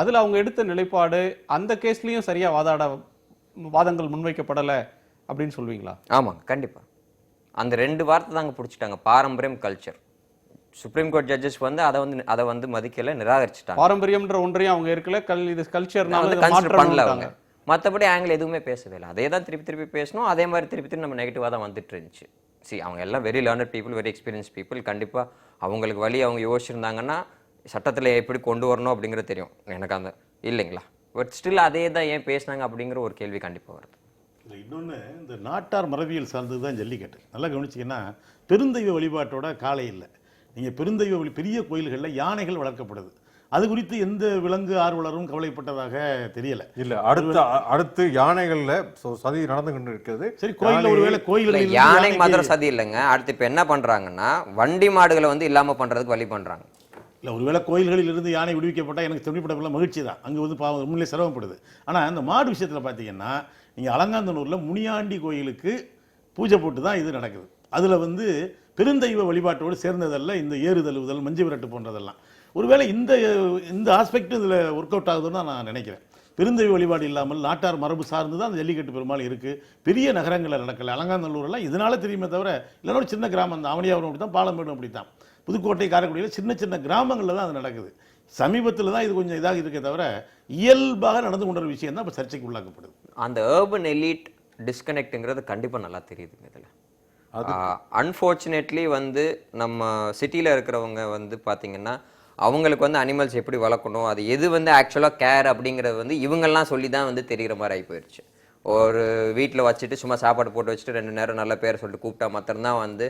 அதில் அவங்க எடுத்த நிலைப்பாடு அந்த கேஸ்லேயும் சரியாக வாதங்கள் முன்வைக்கப்படலை அப்படின்னு சொல்வீங்களா? ஆமாங்க, கண்டிப்பாக. அந்த 2 வார்த்தை தாங்க பிடிச்சிட்டாங்க, பாரம்பரியம், கல்ச்சர். சுப்ரீம் கோர்ட் ஜட்ஜஸ் வந்து அதை வந்து மதிக்கல, நிராகரிச்சுட்டாங்க. பாரம்பரியம்ன்ற ஒன்றையும் அவங்க இருக்கல, இது கல்ச்சர்னால கன்சிடர் பண்ணல அவங்க. மற்றபடி ஆங்கிள் எதுவுமே பேசவே இல்லை. அதே தான் திருப்பி பேசணும். அதே மாதிரி திருப்பி நம்ம நெகட்டிவாக தான் வந்துட்டு இருந்துச்சு. அவங்க எல்லாம் very learned people, very experience people. கண்டிப்பாக அவங்களுக்கு வழி அவங்க யோசிச்சிருந்தாங்கன்னா சட்டத்தில் எப்படி கொண்டு வரணும் அப்படிங்கிறது தெரியும் எனக்கு அந்த இல்லைங்களா. பட் ஸ்டில் அதே தான் ஏன் பேசினாங்க அப்படிங்கிற ஒரு கேள்வி கண்டிப்பாக வருது. இன்னொன்று, இந்த நாட்டார் மரபியல் சார்ந்தது தான் ஜல்லிக்கட்டு. நல்லா கவனிச்சிங்கன்னா பெருந்தெய்வ வழிபாட்டோட காளை இல்லை. நீங்கள் பெருந்தெய்வ பெரிய கோயில்களில் யானைகள் வளர்க்கப்படுது. அது குறித்து எந்த விலங்கு ஆர்வலரும் கவலைப்பட்டதாக தெரியல. இல்ல, அடுத்து யானைகள்ல சதி நடந்து கொண்டு இருக்கிறது. சரி, கோயில் ஒருவேளை கோயில் யானை மாத்திரம் சதி இல்லைங்க. அடுத்து இப்ப என்ன பண்றாங்கன்னா வண்டி மாடுகளை வந்து இல்லாம பண்றதுக்கு வழி பண்றாங்க. இல்லை, ஒருவேளை கோயில்களில் இருந்து யானை விடுவிக்கப்பட்டால் எனக்கு தெளிவுபடப்பட மகிழ்ச்சி தான். அங்கே வந்து உண்மையிலே சிரமப்படுது. ஆனால் அந்த மாடு விஷயத்தில் பார்த்தீங்கன்னா நீங்கள் அலங்காந்தனூரில் முனியாண்டி கோயிலுக்கு பூஜை போட்டு தான் இது நடக்குது. அதில் வந்து பெருந்தெய்வ வழிபாட்டோடு சேர்ந்ததல்ல இந்த ஏறு தழுவுதல், மஞ்சு விரட்டு போன்றதெல்லாம். ஒருவேளை இந்த ஆஸ்பெக்ட் இதில் ஒர்க் அவுட் ஆகுதுன்னு தான் நான் நினைக்கிறேன். பெருந்தெய்வ வழிபாடு இல்லாமல் நாட்டார் மரபு சார்ந்து தான் அந்த ஜல்லிக்கட்டு பெரும்பாலும் இருக்குது. பெரிய நகரங்களில் நடக்கல. அலங்காநல்லூரெல்லாம் இதனால தெரியுமே தவிர, இல்லைன்னா ஒரு சின்ன கிராமம் தான். அவனியாபுரம் அப்படி தான், பாலமேடும் அப்படி தான், புதுக்கோட்டை, காரைக்குடியில் சின்ன சின்ன கிராமங்களில் தான் அது நடக்குது. சமீபத்தில் தான் இது கொஞ்சம் இதாக இருக்கே தவிர இயல்பாக நடந்து கொண்ட ஒரு விஷயம் தான் இப்போ சர்ச்சைக்கு உள்ளாக்கப்படுது. அந்த ஏர்பன் எலிட் டிஸ்கனெக்ட்ங்கிறது கண்டிப்பாக நல்லா தெரியுதுங்க இதில். அன்ஃபார்ச்சுனேட்லி வந்து நம்ம சிட்டியில் இருக்கிறவங்க வந்து பார்த்தீங்கன்னா அவங்களுக்கு வந்து அனிமல்ஸ் எப்படி வளர்க்கணும், அது எது வந்து ஆக்சுவலாக கேர் அப்படிங்கிறது வந்து இவங்கெல்லாம் சொல்லி தான் வந்து தெரிகிற மாதிரி ஆகி போயிடுச்சு. ஒரு வீட்டில் வச்சுட்டு சும்மா சாப்பாடு போட்டு வச்சுட்டு 2 நேரம் நல்ல பேர் சொல்லிட்டு கூப்பிட்டா மாத்திரம்தான் வந்து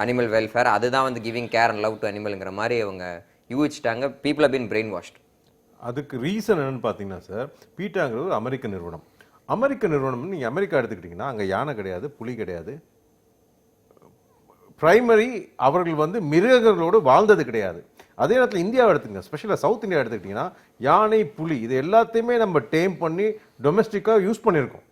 அனிமல் வெல்ஃபேர், அதுதான் வந்து giving care and love to அனிமல்ங்கிற மாதிரி அவங்க யூகிச்சிட்டாங்க. People have been brainwashed. அதுக்கு ரீசன் என்னன்னு பார்த்தீங்கன்னா சார், பீட்டாங்கிறது ஒரு அமெரிக்க நிறுவனம். அமெரிக்க நிறுவனம் நீங்கள் அமெரிக்கா எடுத்துக்கிட்டிங்கன்னா அங்கே யானை கிடையாது, புலி கிடையாது. பிரைமரி அவர்கள் வந்து மிருகங்களோடு வாழ்ந்தது கிடையாது. அதே நேரத்தில் இந்தியாவை எடுத்துக்கங்க, ஸ்பெஷலாக சவுத் இந்தியா எடுத்துக்கிட்டிங்கன்னா யானை, புலி இது எல்லாத்தையுமே நம்ம டேம் பண்ணி டொமெஸ்டிக்காக யூஸ் பண்ணியிருக்கோம்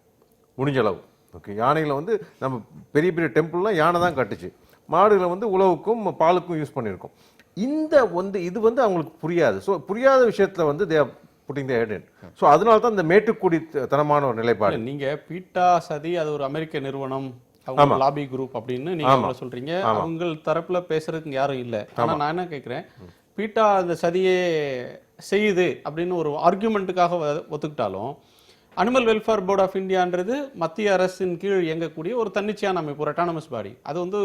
முடிஞ்ச அளவு. ஓகே, யானைகளை வந்து நம்ம பெரிய பெரிய டெம்பிள்லாம் யானை தான் கட்டுச்சு. மாடுகளை வந்து உழவுக்கும் பாலுக்கும் யூஸ் பண்ணியிருக்கோம். இது வந்து அவங்களுக்கு புரியாது. ஸோ புரியாத விஷயத்தில் வந்து they putting the head in. So அதனால தான் இந்த மேட்டுக்குடி தனமான ஒரு நிலைப்பாடு. நீங்க பீட்டா சதி அது ஒரு அமெரிக்க நிறுவனம், அவங்க லாபி குரூப் அப்படின்னு நீங்க சொல்றீங்க. அவங்க தரப்புல பேசுறதுக்கு யாரும் இல்லை. ஆனா நான் என்ன கேட்கிறேன், பீட்டா அந்த சதியே செய்யுது அப்படின்னு ஒரு ஆர்குமெண்ட்டுக்காக ஒத்துக்கிட்டாலும் அனிமல் வெல்ஃபேர் போர்ட் ஆஃப் இந்தியான்றது மத்திய அரசின் கீழ் இயங்கக்கூடிய ஒரு தன்னிச்சையான அமைப்பு, ஒரு அட்டானமஸ் பாடி. அது வந்து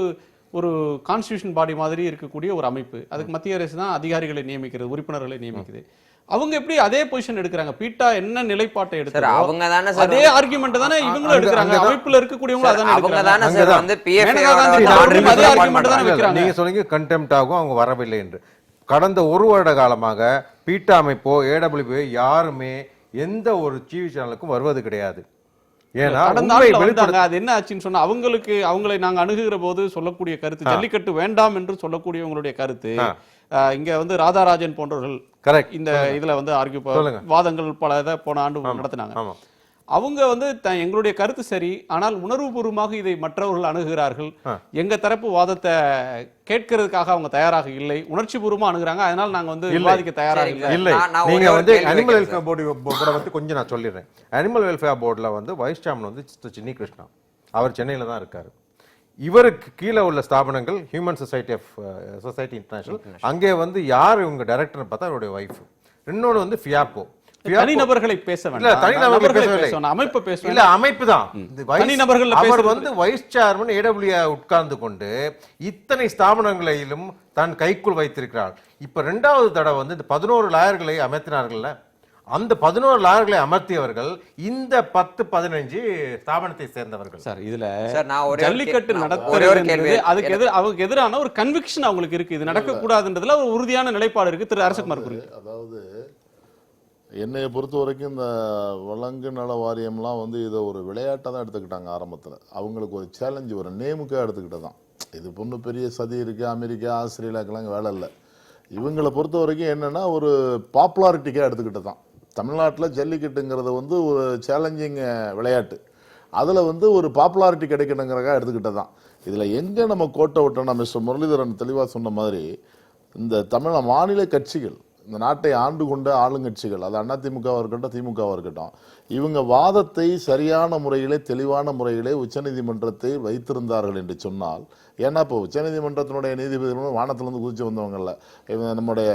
ஒரு கான்ஸ்டியூஷன் பாடி மாதிரி இருக்கக்கூடிய ஒரு அமைப்பு. அதுக்கு மத்திய அரசு தான் அதிகாரிகளை நியமிக்கிறது, உறுப்பினர்களை நியமிக்குது. அவங்க எப்படி அதே பொசிஷன் எடுக்கிறாங்க? பீட்டா என்ன நிலைப்பாட்டை எடுத்தாங்க, அவங்க தானே சார் அதே ஆர்குமெண்ட் தானே இவங்களும் எடுக்கிறாங்க. அமைப்புல இருக்கக்கூடியவங்க அதானே அவங்க எடுக்கிறாங்க. தானே சார் வந்து அதே ஆர்குமெண்ட் தானே வைக்கிறாங்க. நீங்க சொன்னீங்க கண்டெம்ட் ஆகும், அவங்க வரவில்லை என்று. கடந்த 1 வருட காலமாக பீட்டா அமைப்போ ஏடபிள்யூபிஓ யாருமே எந்த ஒரு டிவி சேனலுக்கும் வருவது கிடையாது. ஏன்னா அது என்ன ஆச்சுன்னு சொன்னா, அவங்களை நாங்க அணுகுகிற போது சொல்லக்கூடிய கருத்து, ஜல்லிக்கட்டு வேண்டாம் என்று சொல்லக்கூடியவங்களுடைய கருத்து, இங்க வந்து ராதாராஜன் போன்றவர்கள் இந்த இதுல வந்து வாதங்கள் பல இதை போன ஆண்டு நடத்தினாங்க. அவங்க வந்து எங்களுடைய கருத்து சரி, ஆனால் உணர்வுபூர்வமாக இதை மற்றவர்கள் அணுகுகிறார்கள், எங்க தரப்பு வாதத்தை கேட்கறதுக்காக அவங்க தயாராக இல்லை, உணர்ச்சி பூர்வமா அணுகுறாங்க, அதனால நாங்க வந்து விவாதிக்க தயாராக இல்லை. நீங்க வந்து அனிமல் வெல்ஃபேர் போர்டை வந்து கொஞ்சம் நான் சொல்லிடுறேன். அனிமல் வெல்ஃபேர் போர்டில் வந்து வைஸ் சேர்மன் வந்து சின்னி கிருஷ்ணா, அவர் சென்னையில தான் இருக்காரு. இவருக்கு கீழே உள்ள ஸ்தாபனங்கள் ஹியூமன் சொசைட்டி இன்டர்நேஷனல், அங்கே வந்து யார் இவங்க டைரக்டர் பார்த்தா அவருடைய ஒய்ஃப். இன்னொன்று வந்து ஃபியாப்போ. தனிநபர்களை பேச வேண்டாம், தனிநபர்களை பேசவில்லை, அமைப்பு பேச இல்ல அமைப்பு தான். அவர் வந்து வைஸ் சேர்மன் ஏடபிள்யூ உட்கார்ந்து கொண்டு இத்தனை ஸ்தாபனங்களையும் தன் கைக்குள் வைத்திருக்கிறார். இப்ப 2வது தடவை வந்து இந்த 11 லாயர்களை அமர்த்தினார்கள். அந்த 11 லாயர்களை அமர்த்தியவர்கள் இந்த 10-15 ஸ்தாபனத்தை சேர்ந்தவர்கள். சார் இதுல ஜல்லிக்கட்டு நடத்துறது அதுக்கு எதிரான ஒரு கன்விக்ஷன் அவங்களுக்கு இருக்கு, இது நடக்க கூடாதுன்றதுல ஒரு உறுதியான நிலைப்பாடு இருக்கு. திரு அரசகுமார் கூறுங்க. அதாவது என்னையை பொறுத்த வரைக்கும் இந்த வழங்கு நல வாரியம்லாம் வந்து இதை ஒரு விளையாட்டாக தான் எடுத்துக்கிட்டாங்க ஆரம்பத்தில். அவங்களுக்கு ஒரு சேலஞ்சு, ஒரு நேமுக்காக எடுத்துக்கிட்டு தான். இது பொண்ணு பெரிய சதி இருக்குது, அமெரிக்கா ஆஸ்திரேலியாக்கெல்லாம் வேலை இல்லை. இவங்களை பொறுத்த வரைக்கும் என்னென்னா ஒரு பாப்புலாரிட்டிக்காக எடுத்துக்கிட்டு தான். தமிழ்நாட்டில் ஜல்லிக்கட்டுங்கிறது வந்து ஒரு சேலஞ்சிங் விளையாட்டு, அதில் வந்து ஒரு பாப்புலாரிட்டி கிடைக்கணுங்கிறக்காக எடுத்துக்கிட்டு தான். இதில் எங்கே நம்ம கோட்டை விட்டோம்னா, மிஸ்டர் முரளிதரன் தெளிவாக சொன்ன மாதிரி, இந்த தமிழ் மாநில கட்சிகள், இந்த நாட்டை ஆண்டு கொண்ட ஆளுங்கட்சிகள், அது அதிமுகவாக இருக்கட்டும் திமுகவாக இருக்கட்டும், இவங்க வாதத்தை சரியான முறையிலே தெளிவான முறையிலே உச்சநீதிமன்றத்தை வைத்திருந்தார்கள் என்று சொன்னால், ஏன்னா இப்போ உச்சநீதிமன்றத்தினுடைய நீதிபதிகளும் வானத்திலிருந்து குதிச்சு வந்தவங்கல்ல. நம்முடைய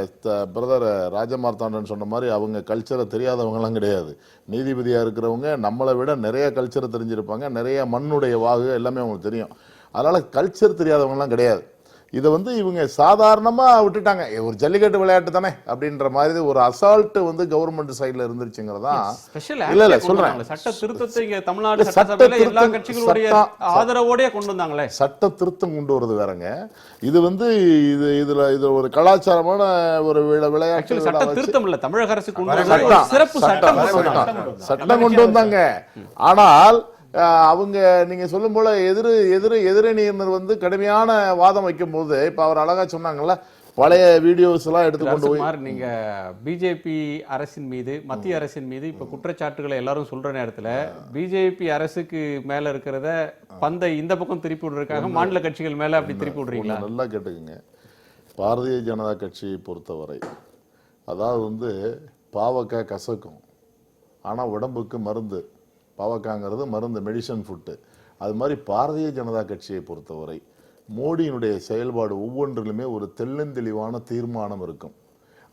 பிரதர் ராஜமார்த்தாண்டன் சொன்ன மாதிரி அவங்க கல்ச்சரை தெரியாதவங்கலாம் கிடையாது. நீதிபதியாக இருக்கிறவங்க நம்மளை விட நிறைய கல்ச்சரை தெரிஞ்சிருப்பாங்க, நிறைய மண்ணுடைய வாகு எல்லாமே அவங்களுக்கு தெரியும். அதனால் கல்ச்சர் தெரியாதவங்கலாம் கிடையாது. இதை வந்து இவங்க சாதாரணமாக விட்டுட்டாங்க, ஒரு ஜல்லிக்கட்டு விளையாட்டு தானே அப்படின்ற மாதிரி ஒரு அசால்ட் வந்து கவர்மெண்ட் சைடில் இருந்துருச்சுங்கிறதா. இல்ல சொல்றேன், சட்ட திருத்தத்தை இங்க தமிழ்நாடு சட்டசபையில எல்லா கட்சிகளுடைய ஆதரவோடய கொண்டு வந்தாங்களே. சட்ட திருத்தம் கொண்டு வருது வேறங்க. இது வந்து இதுல ஒரு கலாச்சாரமான ஒரு விளையாட்டு. சட்ட திருத்தம் இல்ல, தமிழக அரசு சிறப்பு சட்டம் கொண்டு வந்தாங்க. ஆனால் அவங்க நீங்க சொல்லும் போல எதிரணியினர் வந்து கடுமையான வாதம் வைக்கும் போது, இப்ப அவர் அழகா சொன்னாங்கல்ல, பழைய வீடியோஸ் எல்லாம் எடுத்துக்கொண்டு போய் நீங்க பிஜேபி அரசின் மீது, மத்திய அரசின் மீது இப்ப குற்றச்சாட்டுகளை எல்லாரும் சொல்ற நேரத்துல பிஜேபி அரசுக்கு மேல இருக்கிறத பந்தை இந்த பக்கம் திருப்பி விடுறதுக்காக மாநில கட்சிகள் மேல அப்படி திருப்பி விடுறீங்களா? நல்லா கேட்டுக்குங்க. பாரதிய ஜனதா கட்சியை பொறுத்தவரை அதாவது வந்து பாவக்காய் கசக்கும், ஆனால் உடம்புக்கு மருந்து. பாவக்காய்ங்கிறது மருந்து, மெடிசன் ஃபுட்டு. அது மாதிரி பாரதிய ஜனதா கட்சியை பொறுத்தவரை மோடியினுடைய செயல்பாடு ஒவ்வொன்றிலுமே ஒரு தெளிவான தீர்மானம் இருக்கும்.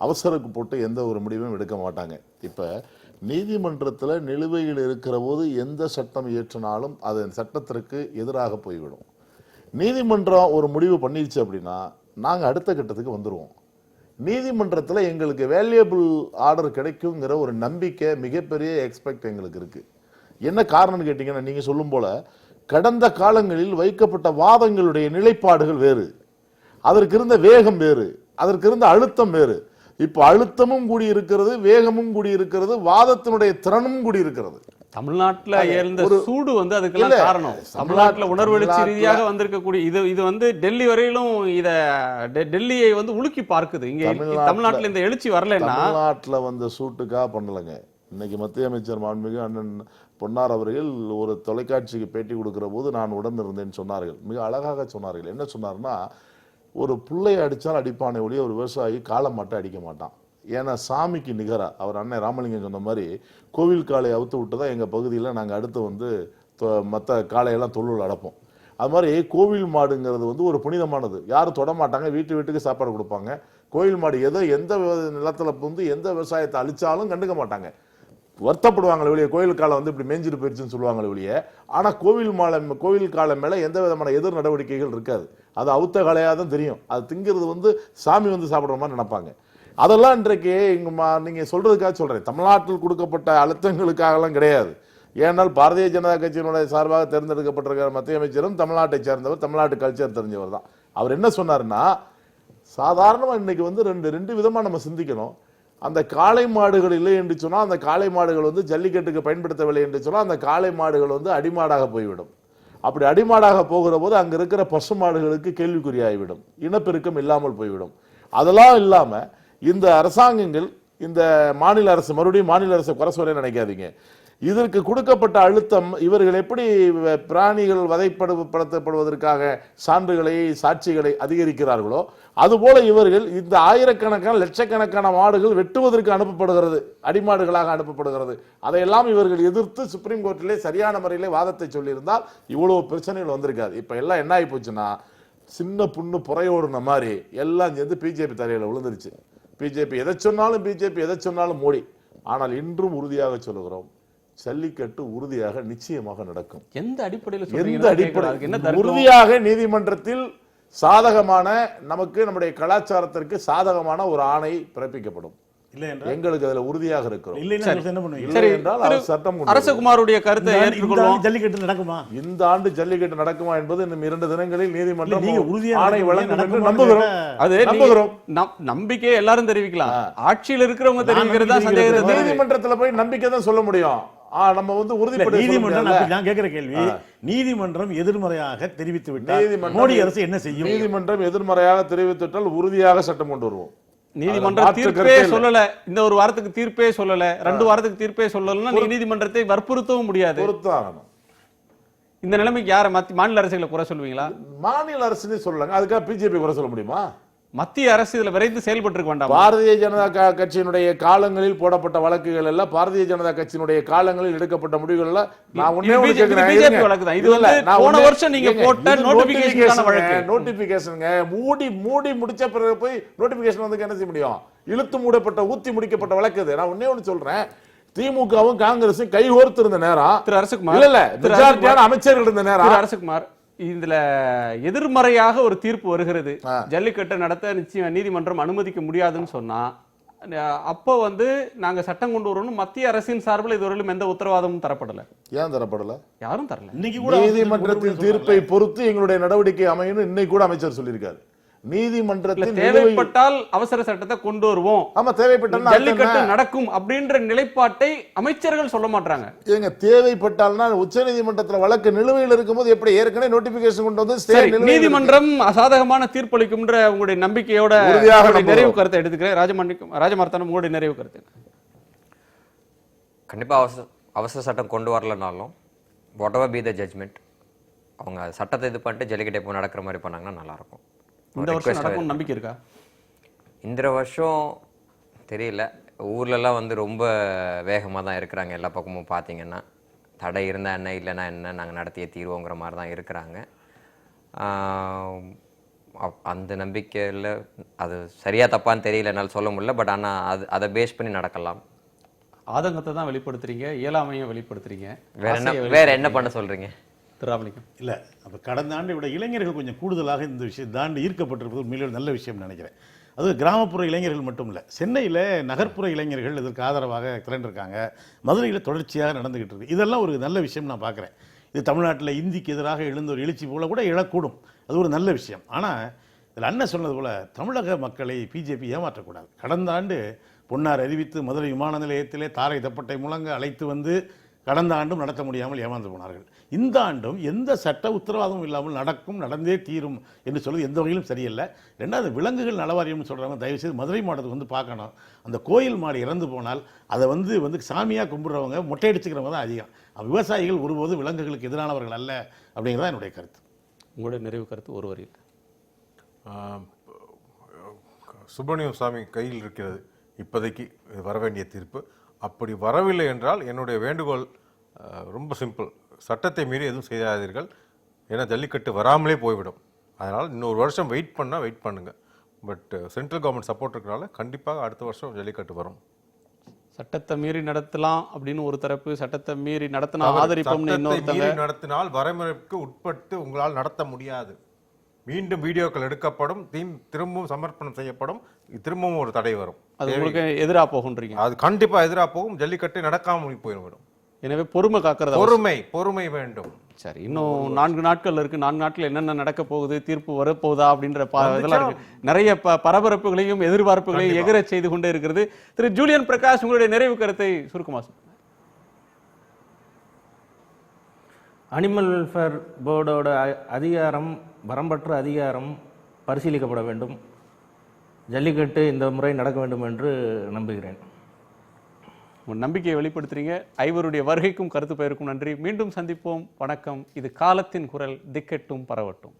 அவசரக்கு போட்டு எந்த ஒரு முடிவும் எடுக்க மாட்டாங்க. இப்போ நீதிமன்றத்தில் நிலுவையில் இருக்கிற போது எந்த சட்டம் இயற்றினாலும் அது சட்டத்திற்கு எதிராக போய்விடும். நீதிமன்றம் ஒரு முடிவு பண்ணிடுச்சு அப்படின்னா நாங்கள் அடுத்த கட்டத்துக்கு வந்துடுவோம். நீதிமன்றத்தில் எங்களுக்கு வேல்யூபிள் ஆர்டர் கிடைக்குங்கிற ஒரு நம்பிக்கை, மிகப்பெரிய எக்ஸ்பெக்ட் எங்களுக்கு இருக்குது. என்ன காரணம்னு கேட்டிங்கன்னா, நீங்கள் சொல்லும் போல கடந்த காலங்களில் வைக்கப்பட்ட வாதங்களுடைய நிலைப்பாடுகள் வேறு, அதற்கு இருந்த வேகம் வேறு, அதற்கு இருந்த அழுத்தம் வேறு. இப்போ அழுத்தமும் கூடி இருக்கிறது, வேகமும் கூடி இருக்கிறது, வாதத்தினுடைய திறனும் கூடி இருக்கிறது. தமிழ்நாட்டுல எழுந்த சூடு வந்து அதுக்கெல்லாம் காரணம். தமிழ்நாட்டுல உணர்வெழுச்சி ரீதியாக வந்திருக்கக்கூடிய இது வந்து டெல்லி வரையிலும் டெல்லியை வந்து உலுக்கி பார்க்குது. இங்க தமிழ்நாட்டுல இந்த எழுச்சி வரலன்னா, தமிழ்நாட்டுல வந்த சூட்டுக்காக பண்ணலைங்க. இன்னைக்கு மத்திய அமைச்சர் மாண்புமிகு அண்ணன் பொன்னார் அவர்கள் ஒரு தொலைக்காட்சிக்கு பேட்டி கொடுக்கிற போது நான் உடன் இருந்தேன்னு சொன்னார்கள். மிக அழகாக சொன்னார்கள். என்ன சொன்னார்னா, ஒரு பிள்ளையை அடித்தால் அடிப்பானே ஒழிய ஒரு விவசாயி காளை மாட்டை அடிக்க மாட்டான். ஏன்னா சாமிக்கு நிகரா அவர் அண்ணன் ராமலிங்கம் சொன்ன மாதிரி கோவில் காளையை அவுத்து விட்டு தான் எங்கள் பகுதியில் நாங்கள் அடுத்து வந்து மற்ற காளையெல்லாம் தொழில் அடப்போம். அது மாதிரி கோவில் மாடுங்கிறது வந்து ஒரு புனிதமானது. யாரும் தொட மாட்டாங்க, வீட்டுக்கு சாப்பாடு கொடுப்பாங்க. கோவில் மாடு எந்த நிலத்தில் வந்து எந்த விவசாயத்தை அழிச்சாலும் கண்டுக்க மாட்டாங்க, வருத்தப்படுவாங்களே வெளியே. கோவில் காலை வந்து இப்படி மேஞ்சிட்டு போயிடுச்சுன்னு சொல்லுவாங்களே வெளியே. ஆனால் கோவில் காலை மேலே எந்த விதமான எதிர் நடவடிக்கைகள் இருக்காது. அது அவுத்த காளையாக தான் தெரியும். அது திங்கிறது வந்து சாமி வந்து சாப்பிட்ற மாதிரி நினைப்பாங்க. அதெல்லாம் இன்றைக்கு நீங்கள் சொல்றதுக்காக சொல்கிறேன். தமிழ்நாட்டில் கொடுக்கப்பட்ட அழுத்தங்களுக்காகலாம் கிடையாது. ஏன்னால் பாரதிய ஜனதா கட்சியினுடைய சார்பாக தேர்ந்தெடுக்கப்பட்டிருக்கிற மத்திய அமைச்சரும் தமிழ்நாட்டை சேர்ந்தவர், தமிழ்நாட்டு கல்ச்சர் தெரிஞ்சவர் தான். அவர் என்ன சொன்னார்னா, சாதாரணமாக இன்னைக்கு வந்து ரெண்டு விதமாக நம்ம சிந்திக்கணும். அந்த காளை மாடுகள் இல்லை என்று சொன்னால் அந்த காளை மாடுகள் வந்து ஜல்லிக்கட்டுக்கு பயன்படுத்தவில்லை என்று சொன்னால் அந்த காளை மாடுகள் வந்து அடிமாடாக போய்விடும். அப்படி அடிமாடாக போகிற போது அங்கே இருக்கிற பசு மாடுகளுக்கு கேள்விக்குறியாகிவிடும், இனப்பெருக்கம் இல்லாமல் போய்விடும். அதெல்லாம் இல்லாமல் இந்த அரசாங்கங்கள், இந்த மாநில அரசு, மறுபடியும் மாநில அரசு குறை சொல்ல நினைக்காதீங்க, இதற்கு கொடுக்கப்பட்ட அழுத்தம், இவர்கள் எப்படி பிராணிகள் வதைப்படுத்தப்படுவதற்காக சான்றுகளை, சாட்சிகளை அதிகரிக்கிறார்களோ அதுபோல இவர்கள் இந்த ஆயிரக்கணக்கான லட்சக்கணக்கான மாடுகள் வெட்டுவதற்கு அனுப்பப்படுகிறது, அடிமாடுகளாக அனுப்பப்படுகிறது. அதையெல்லாம் இவர்கள் எதிர்த்து சுப்ரீம் கோர்ட்டிலே சரியான முறையிலே வாதத்தை சொல்லியிருந்தால் இவ்வளவு பிரச்சனைகள் வந்திருக்காது. இப்ப எல்லாம் என்ன ஆகி போச்சுன்னா, சின்ன புண்ணு புறையோடுன மாதிரி எல்லாம் சேர்ந்து பிஜேபி தலையில விழுந்துருச்சு. பிஜேபி எதை சொன்னாலும் பிஜேபி, எதை சொன்னாலும் மோடி. ஆனால் இன்றும் உறுதியாக சொல்லுகிறோம், ஜல்லிக்கட்டு உறுதியாக நிச்சயமாக நடக்கும். எந்த அடிப்படையில் உறுதியாக நீதிமன்றத்தில் சாதகமான, நமக்கு நம்முடைய கலாச்சாரத்திற்கு சாதகமான ஒரு ஆணை பிறப்பிக்கப்படும். எங்களுக்கு அதுல உறுதியாக இருக்கிறோம். அரசகுமாருடைய கருத்தை ஏற்றுக்கொள்வோம். ஜல்லிக்கட்டு நடக்குமா, இந்த ஆண்டு ஜல்லிக்கட்டு நடக்குமா என்பது இன்னும் 2 தினங்களில் நீதிமன்றம் ஆணை வழங்கும் என்று நம்புகிறோம். அது நம்புகிறோம், நம்பிக்கையை எல்லாரும் தெரிவிக்கலாம். ஆட்சியில் இருக்கிறவங்க தெரிவிக்கிறதா சந்தேகம். நீதிமன்றத்தில் போய் நம்பிக்கை தான் சொல்ல முடியும். நம்ம வந்து உறுதிப்பட நீதிமன்றம், நான் கேட்கிற கேள்வி, நீதிமன்றம் எதிர்மறையாக தெரிவித்து விட்டால் மோடி அரசு என்ன செய்யும்? நீதிமன்றம் எதிர்மறையாக தெரிவித்துவிட்டால் உறுதியாக சட்டம் கொண்டு வருவோம். நீதிமன்றம் தீர்ப்பே சொல்லல, இந்த ஒரு வாரத்துக்கு தீர்ப்பே சொல்லல, 2 வாரத்துக்கு தீர்ப்பே சொல்லலன்னா நீதிமன்றத்தை வற்புறுத்தவும் முடியாது. இந்த நிலைமைக்கு யார மாநில அரசுகளை குறை சொல்லுவீங்களா? மாநில அரசு சொல்லலங்க, அதுக்காக பிஜேபி குறை சொல்ல முடியுமா? மத்திய அரசு இதுல விரைந்து செயல்பட்டு வேண்டாம். பாரதிய ஜனதா கட்சியினுடைய காலங்களில் போடப்பட்ட வழக்குகள் எல்லாம், பாரதிய ஜனதா கட்சியினுடைய காலங்களில் எடுக்கப்பட்ட முடிவுகள் எல்லாம் நான் ஒண்ணே பிஜேபி வழக்கு தான். இது வந்து போன வருஷம் நீங்க போட்ட நோட்டிபிகேஷன் வழக்கு. நோட்டிபிகேஷன்ங்க மூடி முடிச்ச பிறகு போய் நோட்டிபிகேஷன் வந்து என்ன செய்ய முடியும்? இழுத்து மூடப்பட்ட, ஊத்தி முடிக்கப்பட்ட வழக்கு இது. நான் ஒண்ணே ஒண்ணு சொல்றேன், திமுகவும் காங்கிரஸும் கைகோர்த்து இருந்த நேரம், திரு அரசுகுமார் இல்ல மெஜாரிட்டியான அமைச்சர்கள் இருந்த நேரம், திரு அரசுகுமார் இதுல எதிர்மறையாக ஒரு தீர்ப்பு வருகிறது, ஜல்லிக்கட்டை நடத்த நிச்சயம் நீதிமன்றம் அனுமதிக்க முடியாதுன்னு சொன்னா, அப்போ வந்து நாங்க சட்டம் கொண்டு வரணும், மத்திய அரசின் சார்பில் இதுவரையிலும் எந்த உத்தரவாதமும் தரப்படல. ஏன் தரப்படல? யாரும் தரல. இன்னைக்கு கூட நீதிமன்றத்தின் தீர்ப்பை பொறுத்து எங்களுடைய நடவடிக்கை அமையும் இன்னைக்கு கூட அமைச்சர் சொல்லியிருக்காரு. நீதிமன்றத்தில் தேவைப்பட்டால் அவசர சட்டத்தை கொண்டு வருவோம், ஆமா தேவைப்பட்டால் ஜல்லிக்கட்டு நடக்கும் அப்படின்ற நிலைப்பாட்டை அமைச்சர்கள் சொல்ல மாட்டாங்க. ஏங்க தேவைப்பட்டால்னா உச்ச நீதிமன்றத்தில் வழக்கு நிலுவையில் இருக்கும்போது எப்படி ஏற்கனவே நோட்டிபிகேஷன் கொண்டு வந்து நீதிமன்றம் அசாதகமான தீர்ப்பளிக்கும்ன்ற உங்களுடைய நம்பிக்கையோட நிறைவு கருத்தை எடுத்துக்கிறேன். ராஜமார்த்தனம், உங்களுடைய நிறைவு கருத்து? கண்டிப்பா அவசர சட்டம் கொண்டு வரலனாலும் whatever be the judgment, அவங்க சட்டத்தை இது பண்ணிட்டு ஜல்லிக்கட்டு எப்போ நடக்கிற மாதிரி பண்ணாங்கன்னா நல்லா இருக்கும். இந்த வருஷம் நடக்கும் நம்பிக்கை இருக்கா? இந்த வருஷம் தெரியல. ஊர்லலாம் வந்து ரொம்ப வேகமாக தான் இருக்கிறாங்க. எல்லா பக்கமும் பார்த்தீங்கன்னா தடை இருந்தால் என்ன, இல்லைன்னா என்ன, நாங்கள் நடத்திய தீர்வோங்கிற மாதிரி தான் இருக்கிறாங்க. அந்த நம்பிக்கையில் அது சரியாக தப்பான்னு தெரியல, என்னால் சொல்ல முடியல. பட் ஆனால் அதை பேஸ் பண்ணி நடக்கலாம். ஆதங்கத்தை தான் வெளிப்படுத்துறீங்க, இயலாமையை வெளிப்படுத்துறீங்க. வேற என்ன பண்ண சொல்றீங்க திருராமலிங்கம்? இல்லை, அப்போ கடந்த ஆண்டை விட இளைஞர்கள் கொஞ்சம் கூடுதலாக இந்த விஷயம் தாண்டி ஈர்க்கப்பட்டிருப்பது உண்மையிலே நல்ல விஷயம் நினைக்கிறேன். அது கிராமப்புற இளைஞர்கள் மட்டும் இல்லை, சென்னையில் நகர்ப்புற இளைஞர்கள் இதற்கு ஆதரவாக திரண்டிருக்காங்க. மதுரையில் தொடர்ச்சியாக நடந்துகிட்டு இருக்கு. இதெல்லாம் ஒரு நல்ல விஷயம் நான் பார்க்குறேன். இது தமிழ்நாட்டில் இந்திக்கு எதிராக எழுந்த ஒரு எழுச்சி போல கூட எழக்கூடும். அது ஒரு நல்ல விஷயம். ஆனால் இதில் அண்ணன் சொன்னது போல் தமிழக மக்களை பிஜேபி ஏமாற்றக்கூடாது. கடந்த ஆண்டு பொன்னார் அறிவித்து மதுரை விமான நிலையத்திலே தாரை தப்பட்டை முழங்க அழைத்து வந்து கடந்த ஆண்டும் நடத்த முடியாமல் ஏமாந்து போனார்கள். இந்த ஆண்டும் எந்த சட்ட உத்தரவாதமும் இல்லாமல் நடக்கும், நடந்தே தீரும் என்று சொல்வது எந்த வகையிலும் சரியில்லை. ரெண்டாவது, விலங்குகள் நலவாரியம்னு சொல்கிறாங்க. தயவுசெய்து மதுரை மாவட்டத்துக்கு வந்து பார்க்கணும். அந்த கோயில் மாடு இறந்து போனால் அதை வந்து சாமியாக கும்பிட்றவங்க மொட்டையடிச்சுக்கிறவங்க தான் அதிகம். விவசாயிகள் ஒருபோது விலங்குகளுக்கு எதிரானவர்கள் அல்ல அப்படிங்கிறதான் என்னுடைய கருத்து. உங்களுடைய நிறைவு கருத்து ஒரு வரியில். சுப்பிரமணியம் சாமி கையில் இருக்கிறது இப்போதைக்கு வர வேண்டிய தீர்ப்பு. அப்படி வரவில்லை என்றால் என்னுடைய வேண்டுகோள் ரொம்ப சிம்பிள். சட்டத்தை மீறி எதுவும் செய்யாதீர்கள். ஏன்னா ஜல்லிக்கட்டு வராமலே போய்விடும். அதனால் இன்னொரு வருஷம் வெயிட் பண்ணுங்க. பட் சென்ட்ரல் கவர்மெண்ட் சப்போர்ட் இருக்கிறனால கண்டிப்பாக அடுத்த வருஷம் ஜல்லிக்கட்டு வரும். சட்டத்தை மீறி நடத்தலாம் அப்படின்னு ஒரு தரப்பு, சட்டத்தை மீறி நடத்தினா ஆதரிப்போம்னு இன்னொருத்தங்க. நடத்தினால் வரைமுறைக்கு உட்பட்டு உங்களால் நடத்த முடியாது. மீண்டும் வீடியோக்கள் எடுக்கப்படும், திரும்பவும் சமர்ப்பணம் செய்யப்படும், திரும்பவும் ஒரு தடை வரும். அது உங்களுக்கு எதிராக போகுன்றீங்க? அது கண்டிப்பா எதிராக போகும். ஜல்லிக்கட்டு நடக்காமல் போய்விடும். எனவே பொறுமை காக்கிறது, பொறுமை வேண்டும். சரி, இன்னும் 4 நாட்கள் இருக்கு. 4 நாட்கள் என்னென்ன நடக்க போகுது, தீர்ப்பு வரப்போகுதா அப்படின்ற இதெல்லாம் இருக்கு. நிறைய பரபரப்புகளையும் எதிர்பார்ப்புகளையும் எதிர செய்து கொண்டே இருக்கிறது. திரு ஜூலியன் பிரகாஷ், உங்களுடைய நிறைவு கருத்தை சுருக்கமா சொல்லுங்க. அனிமல் வெல்ஃபேர் போர்டோட அதிகாரம், வரம்பற்ற அதிகாரம் பரிசீலிக்கப்பட வேண்டும். ஜல்லிக்கட்டு இந்த முறை நடக்க வேண்டும் என்று நம்புகிறேன். உங்கள் நம்பிக்கையை வெளிப்படுத்துறீங்க. ஐவருடைய வருகைக்கும் கருத்து பெயருக்கும் நன்றி. மீண்டும் சந்திப்போம். வணக்கம். இது காலத்தின் குரல். திக்கெட்டும் பரவட்டும்.